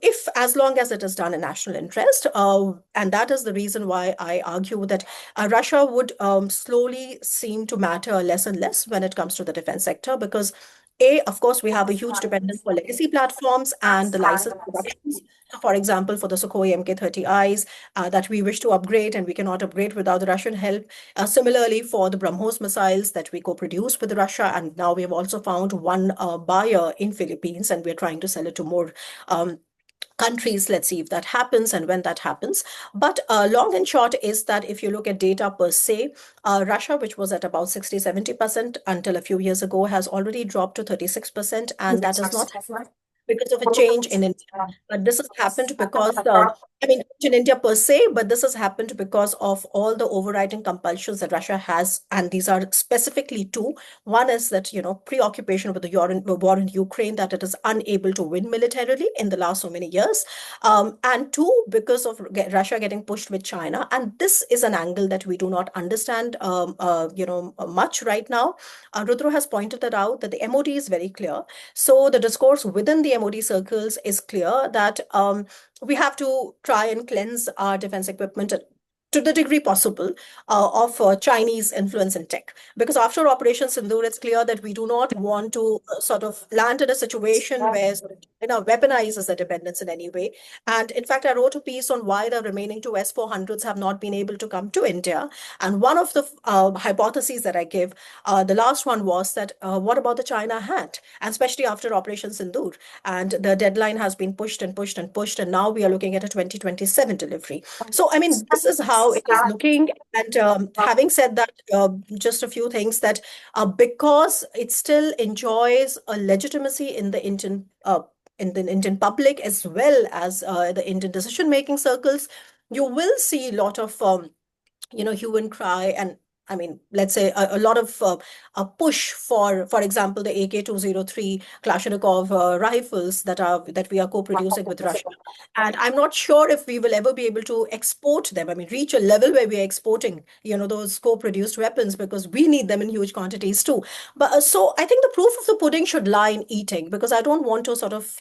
if as long as it is done in national interest, and that is the reason why I argue that Russia would slowly seem to matter less and less when it comes to the defense sector, because of course, we have a huge dependence for legacy platforms and the licensed productions. So, for example, for the Sukhoi Mk-30Is that we wish to upgrade, and we cannot upgrade without the Russian help. Similarly, for the BrahMos missiles that we co-produce with Russia, and now we have also found one buyer in Philippines, and we're trying to sell it to more countries. Let's see if that happens and when that happens. But long and short is that if you look at data per se, Russia, which was at about 60-70% until a few years ago, has already dropped to 36%, and that is not because of a change in India. But this has happened because, I mean, in India per se, but this has happened because of all the overriding compulsions that Russia has. And these are specifically two. One is that, preoccupation with the war in Ukraine, that it is unable to win militarily in the last so many years. And two, because of Russia getting pushed with China. And this is an angle that we do not understand, much right now. Rudra has pointed that out, that the MOD is very clear. So the discourse within the MOD circles is clear that we have to try and cleanse our defense equipment to the degree possible of Chinese influence in tech. Because after Operation Sindoor, it's clear that we do not want to sort of land in a situation where China weaponizes the dependence in any way. And in fact, I wrote a piece on why the remaining two S-400s have not been able to come to India. And one of the hypotheses that I give, the last one was that what about the China hat? And especially after Operation Sindoor. And the deadline has been pushed and pushed and pushed. And now we are looking at a 2027 delivery. So, I mean, this is how it is looking. And having said that, just a few things that because it still enjoys a legitimacy in the Indian public as well as the Indian decision-making circles, you will see a lot of hue and cry, and I mean, let's say a lot of a push for example, the AK-203 Kalashnikov rifles that we are co-producing with Russia. And I'm not sure if we will ever be able to export them. I mean, reach a level where we are exporting, those co-produced weapons, because we need them in huge quantities too. But so I think the proof of the pudding should lie in eating, because I don't want to sort of,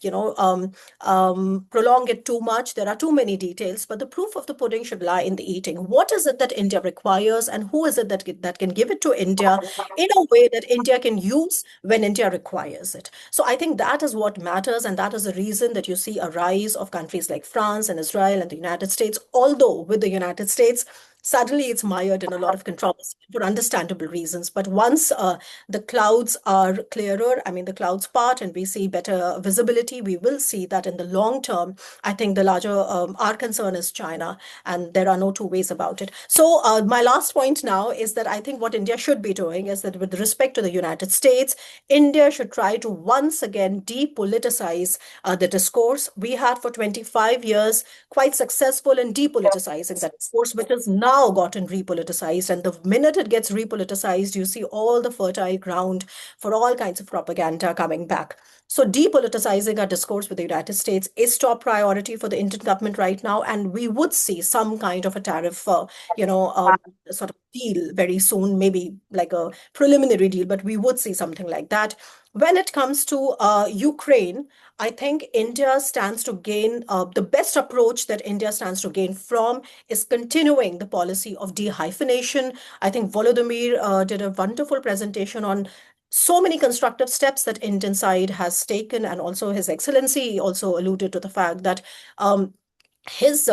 prolong it too much. There are too many details, but the proof of the pudding should lie in the eating. What is it that India requires, and who is it that can give it to India in a way that India can use when India requires it? So I think that is what matters, and that is the reason that you see a rise of countries like France and Israel and the United States, although with the United States, suddenly it's mired in a lot of controversy for understandable reasons. But once the clouds are clearer, I mean, the clouds part and we see better visibility, we will see that in the long term, I think the larger, our concern is China, and there are no two ways about it. So my last point now is that I think what India should be doing is that with respect to the United States, India should try to once again depoliticize the discourse. We had for 25 years quite successful in depoliticizing that discourse, which is now gotten repoliticized. And the minute it gets repoliticized, you see all the fertile ground for all kinds of propaganda coming back. So depoliticizing our discourse with the United States is top priority for the Indian government right now. And we would see some kind of a tariff, sort of deal very soon, maybe like a preliminary deal, but we would see something like that. When it comes to Ukraine, I think India stands to gain, the best approach that India stands to gain from is continuing the policy of dehyphenation. I think Volodymyr did a wonderful presentation on so many constructive steps that Indian side has taken, and also His Excellency also alluded to the fact that his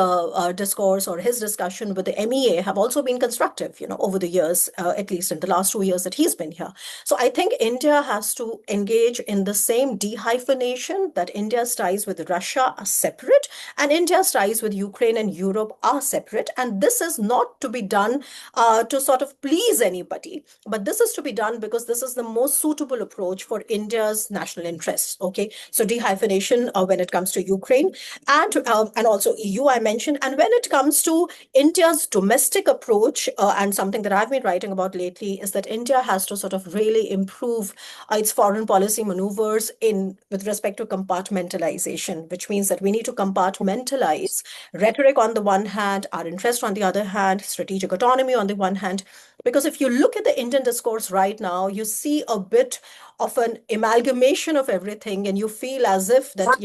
discourse or his discussion with the MEA have also been constructive, over the years, at least in the last 2 years that he's been here. So I think India has to engage in the same dehyphenation, that India's ties with Russia are separate and India's ties with Ukraine and Europe are separate. And this is not to be done to sort of please anybody, but this is to be done because this is the most suitable approach for India's national interests. Okay, so dehyphenation when it comes to Ukraine and also EU, I mentioned. And when it comes to India's domestic approach, and something that I've been writing about lately is that India has to sort of really improve its foreign policy maneuvers in with respect to compartmentalization, which means that we need to compartmentalize rhetoric on the one hand, our interest on the other hand, strategic autonomy on the one hand. Because if you look at the Indian discourse right now, you see a bit of an amalgamation of everything, and you feel as if that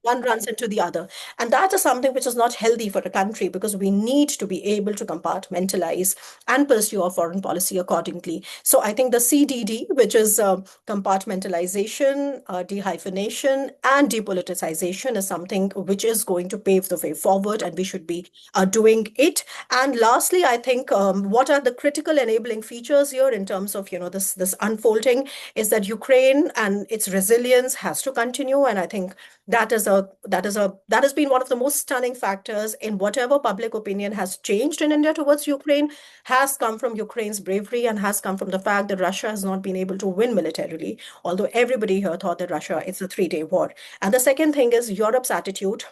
one runs into the other. And that is something which is not healthy for a country, because we need to be able to compartmentalize and pursue our foreign policy accordingly. So I think the CDD, which is compartmentalization, dehyphenation, and depoliticization, is something which is going to pave the way forward, and we should be doing it. And lastly, I think what are the critical enabling features here in terms of this unfolding is that Ukraine and its resilience has to continue, and I think that has been one of the most stunning factors in whatever public opinion has changed in India towards Ukraine, has come from Ukraine's bravery and has come from the fact that Russia has not been able to win militarily, although everybody here thought that Russia, it's a 3-day war. And the second thing is Europe's attitude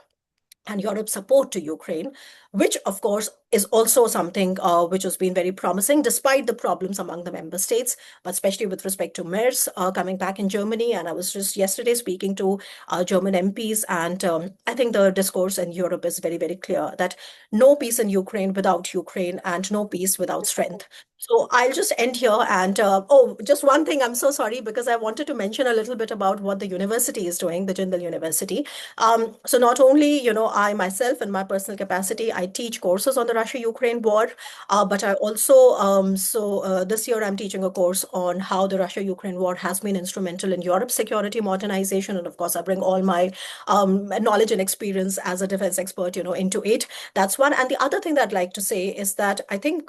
and Europe's support to Ukraine, which of course is also something which has been very promising despite the problems among the member states, but especially with respect to mayors coming back in Germany. And I was just yesterday speaking to German MPs, and I think the discourse in Europe is very, very clear that no peace in Ukraine without Ukraine and no peace without strength. So I'll just end here. And just one thing, I'm so sorry, because I wanted to mention a little bit about what the university is doing, the Jindal University. So not only, I myself in my personal capacity, I teach courses on the Russia-Ukraine war, but I also, this year I'm teaching a course on how the Russia-Ukraine war has been instrumental in Europe's security modernization. And of course, I bring all my knowledge and experience as a defense expert, into it. That's one. And the other thing that I'd like to say is that I think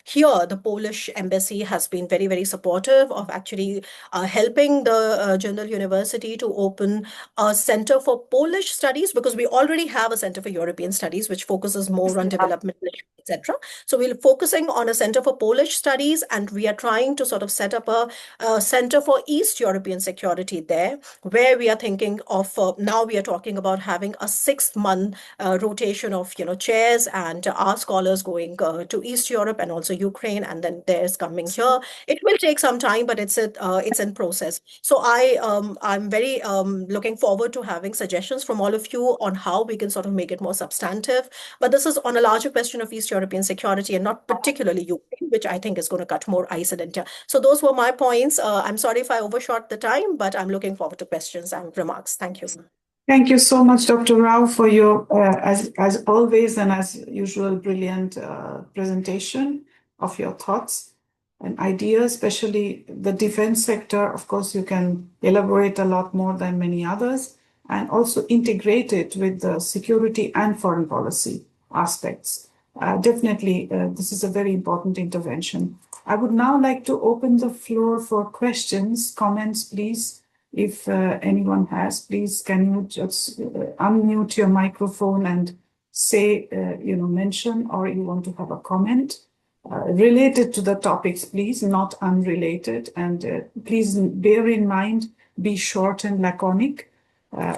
here the Polish embassy has been very, very supportive of actually helping the Jindal University to open a center for Polish studies, because we already have a center for European studies, which focuses more on development, etc. So we're focusing on a center for Polish studies, and we are trying to sort of set up a center for East European security there, where we are thinking of now we are talking about having a 6-month rotation of chairs, and our scholars going to East Europe and also Ukraine, and then theirs coming here. It will take some time, but it's in process. So I'm very looking forward to having suggestions from all of you on how we can sort of make it more substantive. But this is on a larger question of East European security and not particularly Ukraine, which I think is going to cut more ice in India. So those were my points. I'm sorry if I overshot the time, but I'm looking forward to questions and remarks. Thank you. Thank you so much, Dr. Rao, for your, as always and as usual, brilliant presentation of your thoughts and ideas, especially the defense sector. Of course, you can elaborate a lot more than many others, and also integrate it with the security and foreign policy aspects. Definitely, this is a very important intervention. I would now like to open the floor for questions, comments, please. If anyone has, please, can you just unmute your microphone and say, mention, or you want to have a comment related to the topics, please, not unrelated. And please bear in mind, be short and laconic.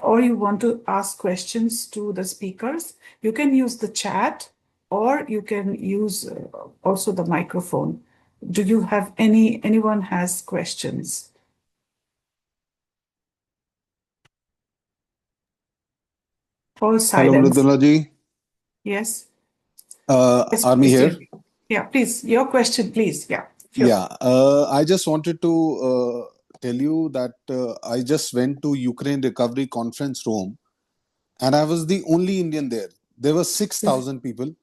Or you want to ask questions to the speakers, you can use the chat, or you can use also the microphone. Do you have anyone has questions? All silence. Hello, Mridulaji. Yes. Yes, Army here. Yeah, please. Your question, please. Yeah. Sure. Yeah. I just wanted to tell you that I just went to Ukraine Recovery Conference Rome, and I was the only Indian there. There were 6,000 people,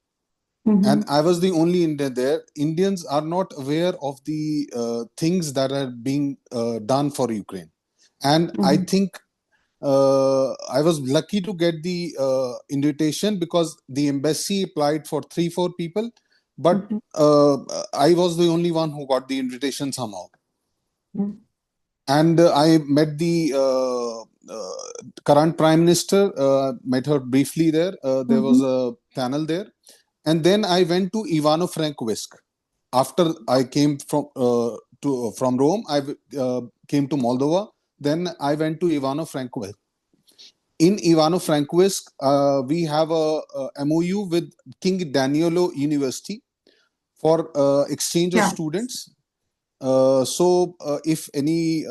and I was the only Indian there. Indians are not aware of the things that are being done for Ukraine. And I think I was lucky to get the invitation because the embassy applied for 3-4 people, but I was the only one who got the invitation somehow. And I met the current Prime Minister, met her briefly there. There was a panel there. And then I went to Ivano-Frankivsk. After I came from Rome, I came to Moldova. Then I went to Ivano-Frankivsk. In Ivano-Frankivsk, we have a MOU with King Danielo University for exchange of students. So if any,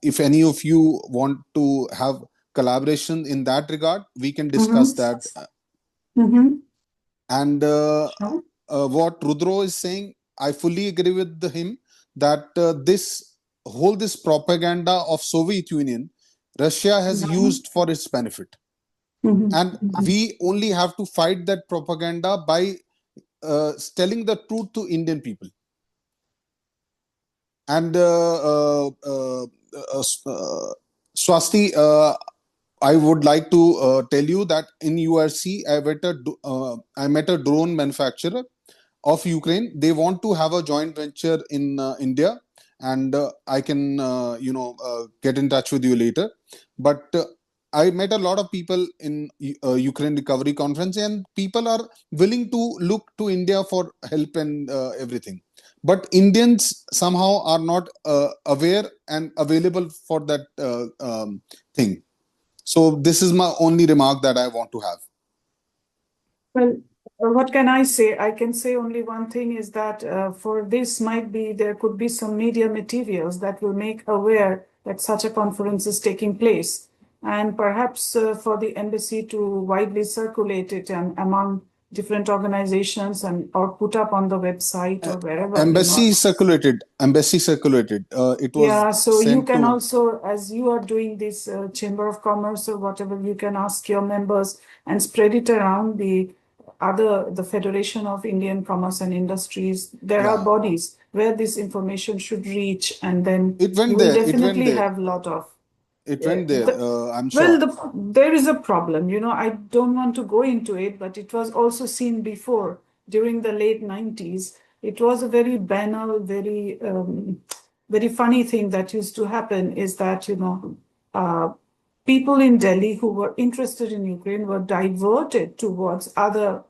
if any of you want to have collaboration in that regard, we can discuss that. And what Rudro is saying, I fully agree with him that this propaganda of Soviet Union, Russia has used for its benefit. And we only have to fight that propaganda by telling the truth to Indian people. And Swasti, I would like to tell you that in URC, I met a drone manufacturer of Ukraine. They want to have a joint venture in India, and I can get in touch with you later. But I met a lot of people in Ukraine Recovery Conference, and people are willing to look to India for help and everything. But Indians somehow are not aware and available for that thing. So this is my only remark that I want to have. Well, what can I say? I can say only one thing is that for this there could be some media materials that will make aware that such a conference is taking place. And perhaps for the embassy to widely circulate it and among different organizations or put up on the website or wherever. Embassy circulated. It was so you can also, as you are doing this Chamber of Commerce or whatever, you can ask your members and spread it around the Federation of Indian Commerce and Industries. There are bodies where this information should reach, and then it went you will definitely have a lot of. It went there, I'm sure. Well, there is a problem. I don't want to go into it, but it was also seen before during the late 90s. It was a very banal, very, very funny thing that used to happen is that, people in Delhi who were interested in Ukraine were diverted towards another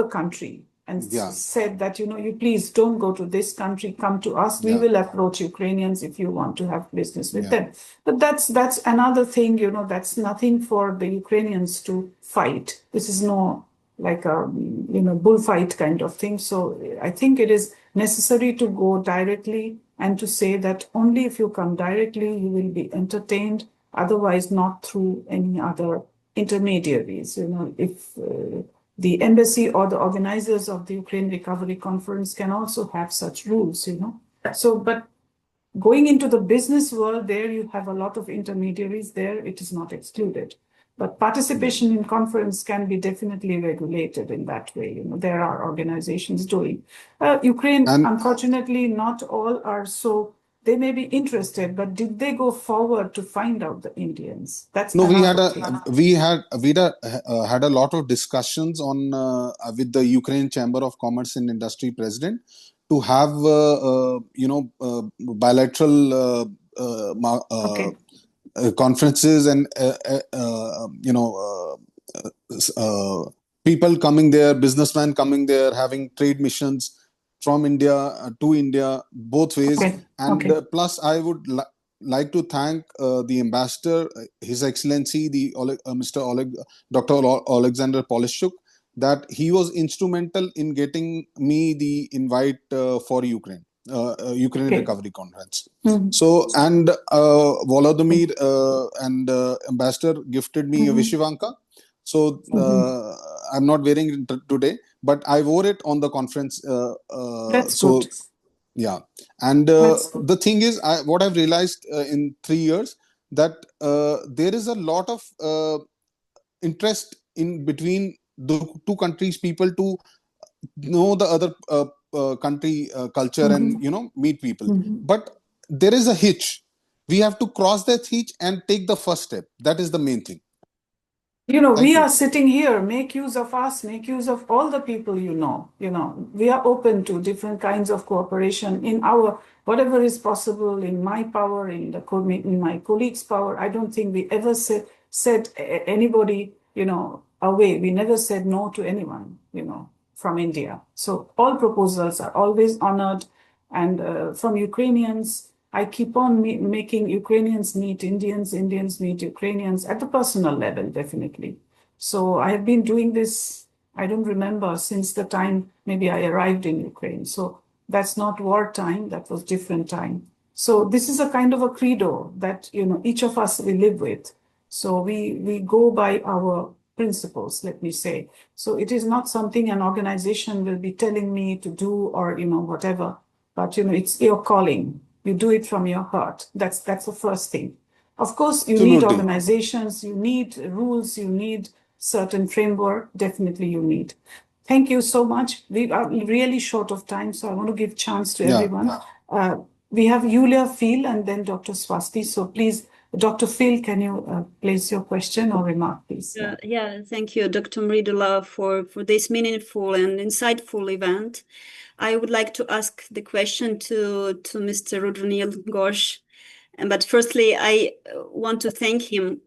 country and said that, you please don't go to this country, come to us. We will approach Ukrainians if you want to have business with them. But that's another thing, that's nothing for the Ukrainians to fight. This is no like a, bullfight kind of thing. So I think it is necessary to go directly and to say that only if you come directly, you will be entertained, otherwise not through any other intermediaries. If the embassy or the organizers of the Ukraine Recovery Conference can also have such rules, So, but going into the business world, there you have a lot of intermediaries there, it is not excluded. But participation in conference can be definitely regulated in that way. There are organizations doing. Ukraine, unfortunately, not all are so. They may be interested, but did they go forward to find out the Indians? That's no. We had a lot of discussions on with the Ukraine Chamber of Commerce and Industry president to have bilateral conferences and people coming there, businessmen coming there, having trade missions from India to India, both ways. Plus, I would like to thank the ambassador, His Excellency, Dr. Alexander Polishchuk, that he was instrumental in getting me the invite for Ukraine Recovery Conference. So, and Volodymyr and Ambassador gifted me a Vishivanka. So I'm not wearing it today, but I wore it on the conference. That's good. Yeah. And the thing is, what I've realized in 3 years, that there is a lot of interest in between the two countries, people to know the other country culture and meet people. But there is a hitch. We have to cross that hitch and take the first step. That is the main thing. We Thank you. are sitting here, make use of us, make use of all the people we are open to different kinds of cooperation in our, whatever is possible in my power, in my colleagues' power. I don't think we ever said anybody, away. We never said no to anyone, from India. So all proposals are always honored. And from Ukrainians, I keep on making Ukrainians meet Indians, Indians meet Ukrainians at the personal level, definitely. So I have been doing this, I don't remember, since the time maybe I arrived in Ukraine. So that's not wartime, that was different time. So this is a kind of a credo that, each of us we live with. So we go by our principles, let me say. So it is not something an organization will be telling me to do or, whatever, but, it's your calling. You do it from your heart. That's the first thing. Of course, you need organizations, you need rules, you need certain framework. Definitely you need. Thank you so much. We are really short of time, so I want to give chance to everyone. We have Yulia Phil and then Dr. Swasti. So please, Dr. Phil, can you place your question or remark, please? Thank you, Dr. Mridula, for this meaningful and insightful event. I would like to ask the question to Mr. Rudranil Ghosh. But firstly, I want to thank him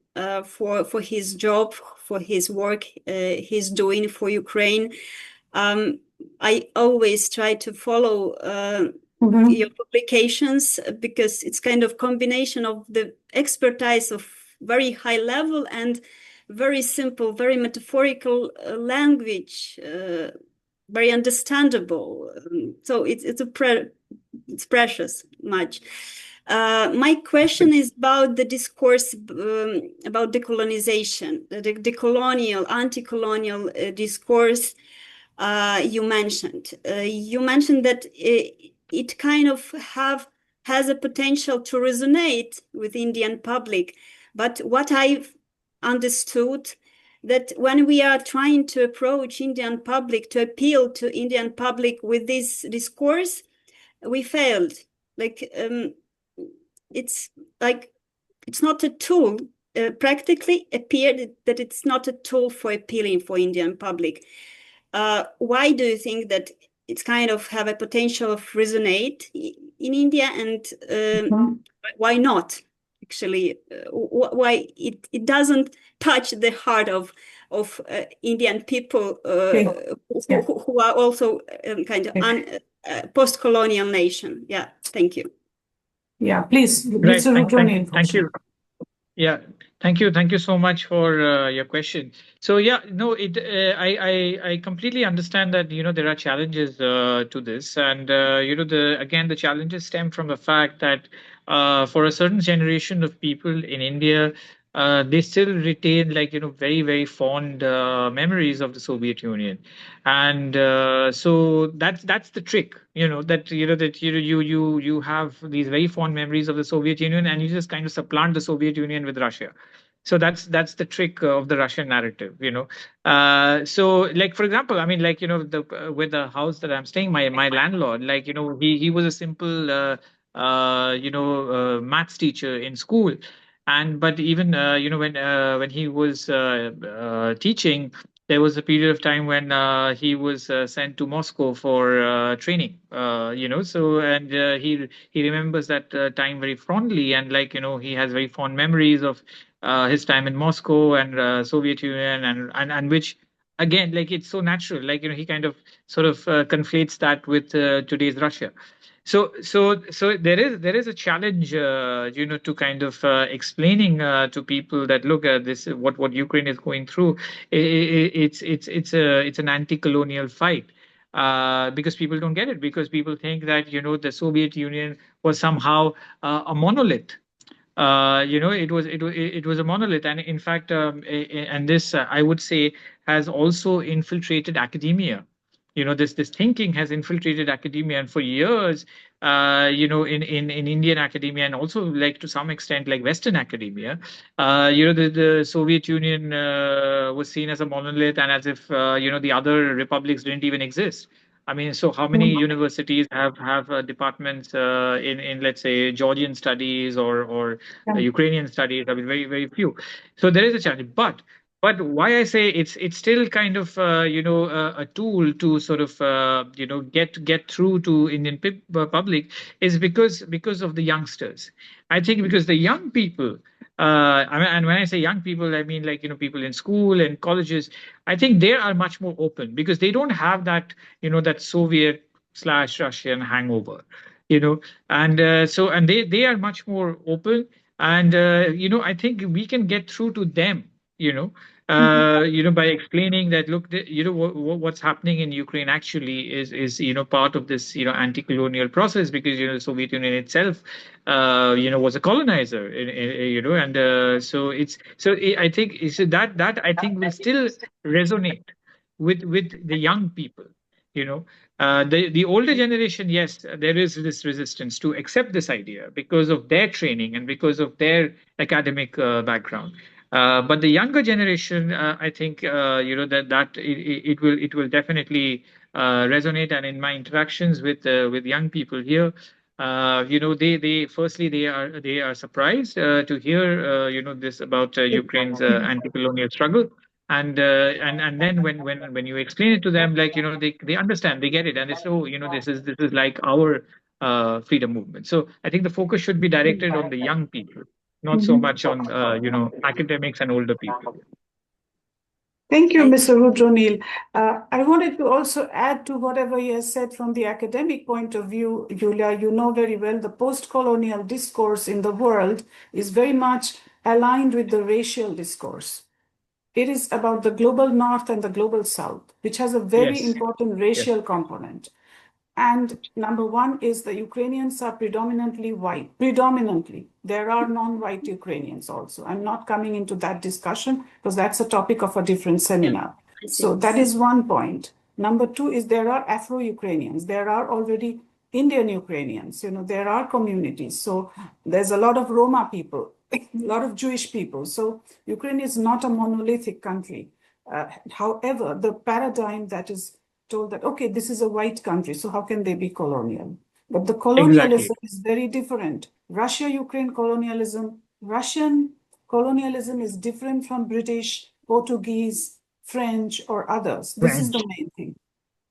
for his job, for his work he's doing for Ukraine. I always try to follow your publications because it's kind of combination of the expertise of very high level and very simple, very metaphorical language, very understandable. So it's precious much. My question is about the discourse about decolonization, the decolonial, anti-colonial discourse you mentioned. You mentioned that it kind of has a potential to resonate with Indian public, but what I've understood that when we are trying to approach Indian public, to appeal to Indian public with this discourse, we failed. It's not a tool. Practically appeared that it's not a tool for appealing for Indian public. Why do you think that it's kind of have a potential of resonate in India, and why not? Actually, why it doesn't touch the heart of Indian people who are also kind of post-colonial nation? Yeah, thank you. Yeah, please, right. Thank you. Yeah, thank you so much for your question. So yeah, no, I completely understand that there are challenges to this, and the challenges stem from the fact that for a certain generation of people in India, they still retain very very fond memories of the Soviet Union, and so that's the trick. That you have these very fond memories of the Soviet Union, and you just kind of supplant the Soviet Union with Russia. So that's the trick of the Russian narrative. So like for example, I mean with the house that I'm staying, my landlord, he was a simple maths teacher in school. But even when he was teaching, there was a period of time when he was sent to Moscow for training. So and he remembers that time very fondly, and he has very fond memories of his time in Moscow and Soviet Union, and which again, it's so natural. He kind of sort of conflates that with today's Russia. So there is a challenge, to kind of explaining to people that look at this, what Ukraine is going through. It's an anti-colonial fight. Because people don't get it, because people think that the Soviet Union was somehow a monolith. It was a monolith, and in fact, and this I would say has also infiltrated academia. This thinking has infiltrated academia, and for years, in Indian academia, and also to some extent Western academia, the Soviet Union was seen as a monolith, and as if the other republics didn't even exist. I mean, so how many universities have departments in let's say Georgian studies or Ukrainian studies? I mean, very few. So there is a challenge, but why I say it's still kind of a tool to sort of get through to Indian public is because of the youngsters. I think because the young people. I mean, and when I say young people, I mean like people in school and colleges. I think they are much more open because they don't have that that Soviet slash Russian hangover, you know, and and they are much more open, and I think we can get through to them, by explaining that look, what's happening in Ukraine actually is part of this anti-colonial process because the Soviet Union itself was a colonizer, and I think that I think will still resonate with the young people. The older generation, yes, there is this resistance to accept this idea because of their training and because of their academic background. But the younger generation, I think, that it will definitely resonate. And in my interactions with young people here, they firstly they are surprised to hear this about Ukraine's anti-colonial struggle, and then when you explain it to them, like they understand, they get it, and they say, oh, this is like our freedom movement. So I think the focus should be directed on the young people, not so much on academics and older people. Thank you, Mr. Rudronil. I wanted to also add to whatever you have said from the academic point of view, Julia. You know very well the post-colonial discourse in the world is very much aligned with the racial discourse. It is about the global north and the global south, which has a very important racial component. And number one is the Ukrainians are predominantly white. Predominantly. There are non-white Ukrainians also. I'm not coming into that discussion because that's a topic of a different seminar. So that is one point. Number two is there are Afro-Ukrainians. There are already Indian Ukrainians. There are communities. So there's a lot of Roma people, a lot of Jewish people. So Ukraine is not a monolithic country. However, the paradigm that is told that, okay, this is a white country, so how can they be colonial? But the colonialism is very different. Russia-Ukraine colonialism, Russian colonialism is different from British, Portuguese, French, or others. This is the main thing.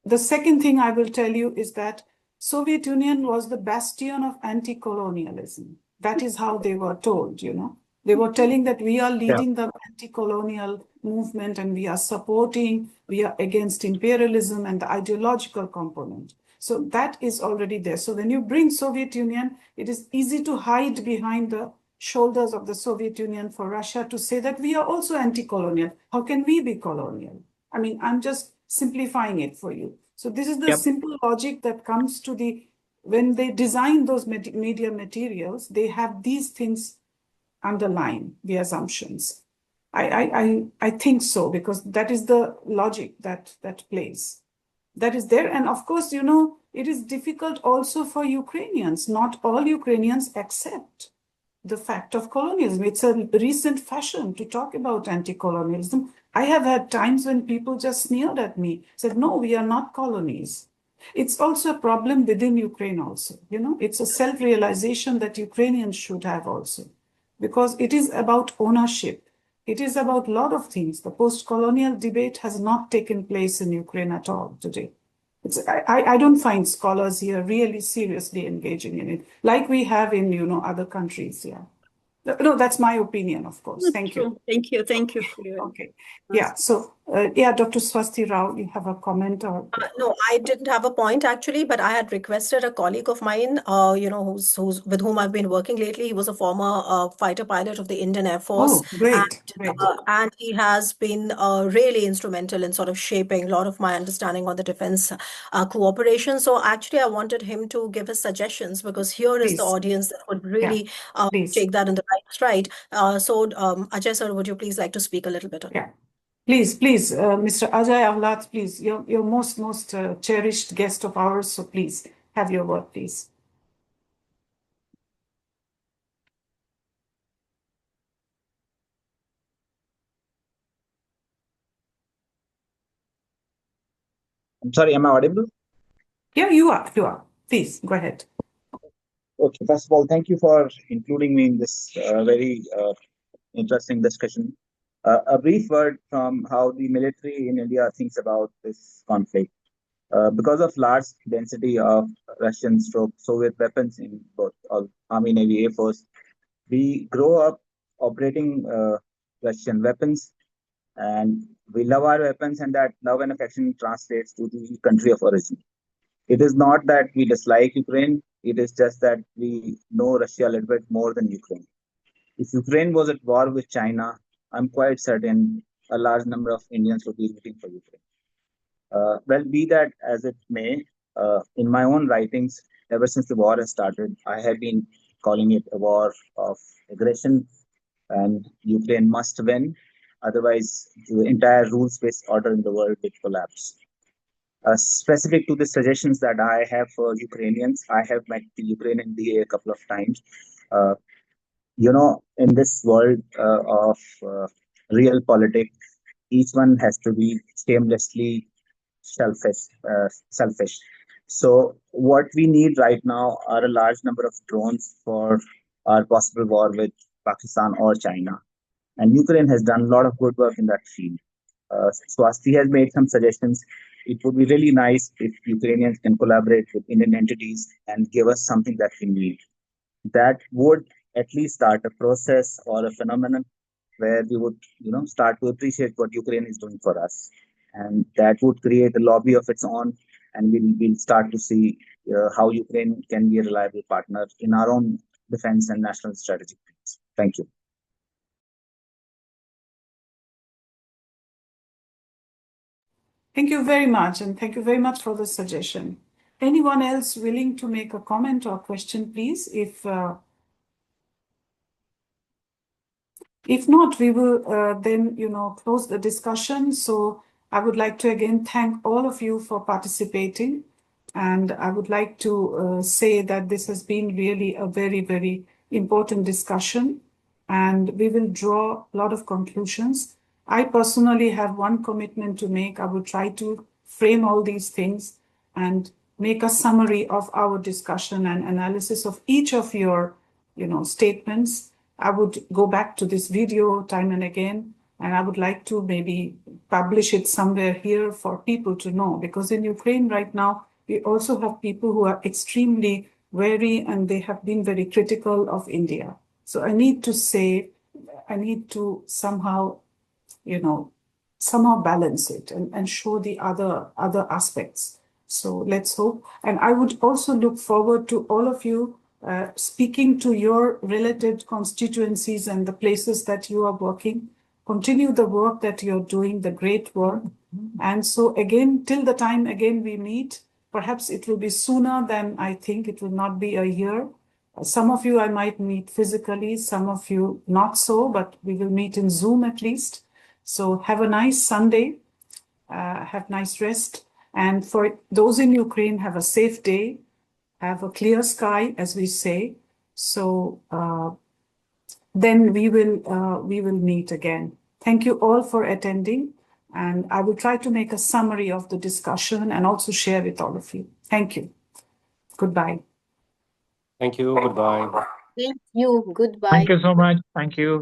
The second thing I will tell you is that Soviet Union was the bastion of anti-colonialism. That is how they were told, They were telling that we are leading the anti-colonial movement and we are against imperialism and the ideological component. So that is already there. So when you bring Soviet Union, it is easy to hide behind the shoulders of the Soviet Union for Russia to say that we are also anti-colonial. How can we be colonial? I mean, I'm just simplifying it for you. So this is the simple logic that comes to when they design those media materials, they have these things underline the assumptions. I think so, because that is the logic that plays. That is there. And of course, it is difficult also for Ukrainians. Not all Ukrainians accept the fact of colonialism. It's a recent fashion to talk about anti-colonialism. I have had times when people just sneered at me, said, no, we are not colonies. It's also a problem within Ukraine also. It's a self-realization that Ukrainians should have also, because it is about ownership. It is about a lot of things. The post-colonial debate has not taken place in Ukraine at all today. I don't find scholars here really seriously engaging in it, like we have in other countries. Yeah. No, that's my opinion, of course. Thank you. Thank you. Thank you for your. Okay. Yeah. So, Dr. Swasti Rao, you have a comment or? No, I didn't have a point actually, but I had requested a colleague of mine, who's with whom I've been working lately. He was a former fighter pilot of the Indian Air Force. Oh, great. And he has been really instrumental in sort of shaping a lot of my understanding on the defense cooperation. So actually, I wanted him to give his suggestions, because here is the audience that would really take that in the right stride. So Ajay sir, would you please like to speak a little bit on that? Please, Mr. Ajay Avlat, please, you're most cherished guest of ours, so please have your word, please. I'm sorry, am I audible? Yeah, you are. You are. Please go ahead. Okay, first of all, thank you for including me in this very interesting discussion. A brief word from how the military in India thinks about this conflict. Because of large density of Russian stroke Soviet weapons in both Army, Navy, Air Force, we grow up operating Russian weapons, and we love our weapons, and that love and affection translates to the country of origin. It is not that we dislike Ukraine, it is just that we know Russia a little bit more than Ukraine. If Ukraine was at war with China, I'm quite certain a large number of Indians would be rooting for Ukraine. Well, be that as it may, in my own writings, ever since the war has started, I have been calling it a war of aggression, and Ukraine must win. Otherwise, the entire rules-based order in the world will collapse. Specific to the suggestions that I have for Ukrainians, I have met the Ukrainian DA a couple of times. In this world of real politics, each one has to be shamelessly selfish. So what we need right now are a large number of drones for our possible war with Pakistan or China. And Ukraine has done a lot of good work in that field. Swasti has made some suggestions. It would be really nice if Ukrainians can collaborate with Indian entities and give us something that we need. That would at least start a process or a phenomenon where we would, start to appreciate what Ukraine is doing for us, and that would create a lobby of its own, and we'll start to see how Ukraine can be a reliable partner in our own defense and national strategic things. Thank you. Thank you very much, and thank you very much for the suggestion. Anyone else willing to make a comment or question, please? If not, we will then, close the discussion. So I would like to again thank all of you for participating. And I would like to say that this has been really a very, very important discussion. And we will draw a lot of conclusions. I personally have one commitment to make. I will try to frame all these things and make a summary of our discussion and analysis of each of your, statements. I would go back to this video time and again, and I would like to maybe publish it somewhere here for people to know, because in Ukraine right now, we also have people who are extremely wary and they have been very critical of India. So I need to somehow, somehow balance it and show the other aspects. So let's hope. And I would also look forward to all of you speaking to your related constituencies and the places that you are working. Continue the work that you're doing, the great work. And so again, till the time again we meet, perhaps it will be sooner than I think. It will not be a year. Some of you I might meet physically, some of you not so, but we will meet in Zoom at least. So have a nice Sunday, have nice rest. And for those in Ukraine, have a safe day, have a clear sky, as we say. So then we will meet again. Thank you all for attending. And I will try to make a summary of the discussion and also share with all of you. Thank you. Goodbye. Thank you. Goodbye. Thank you. Goodbye. Thank you so much. Thank you.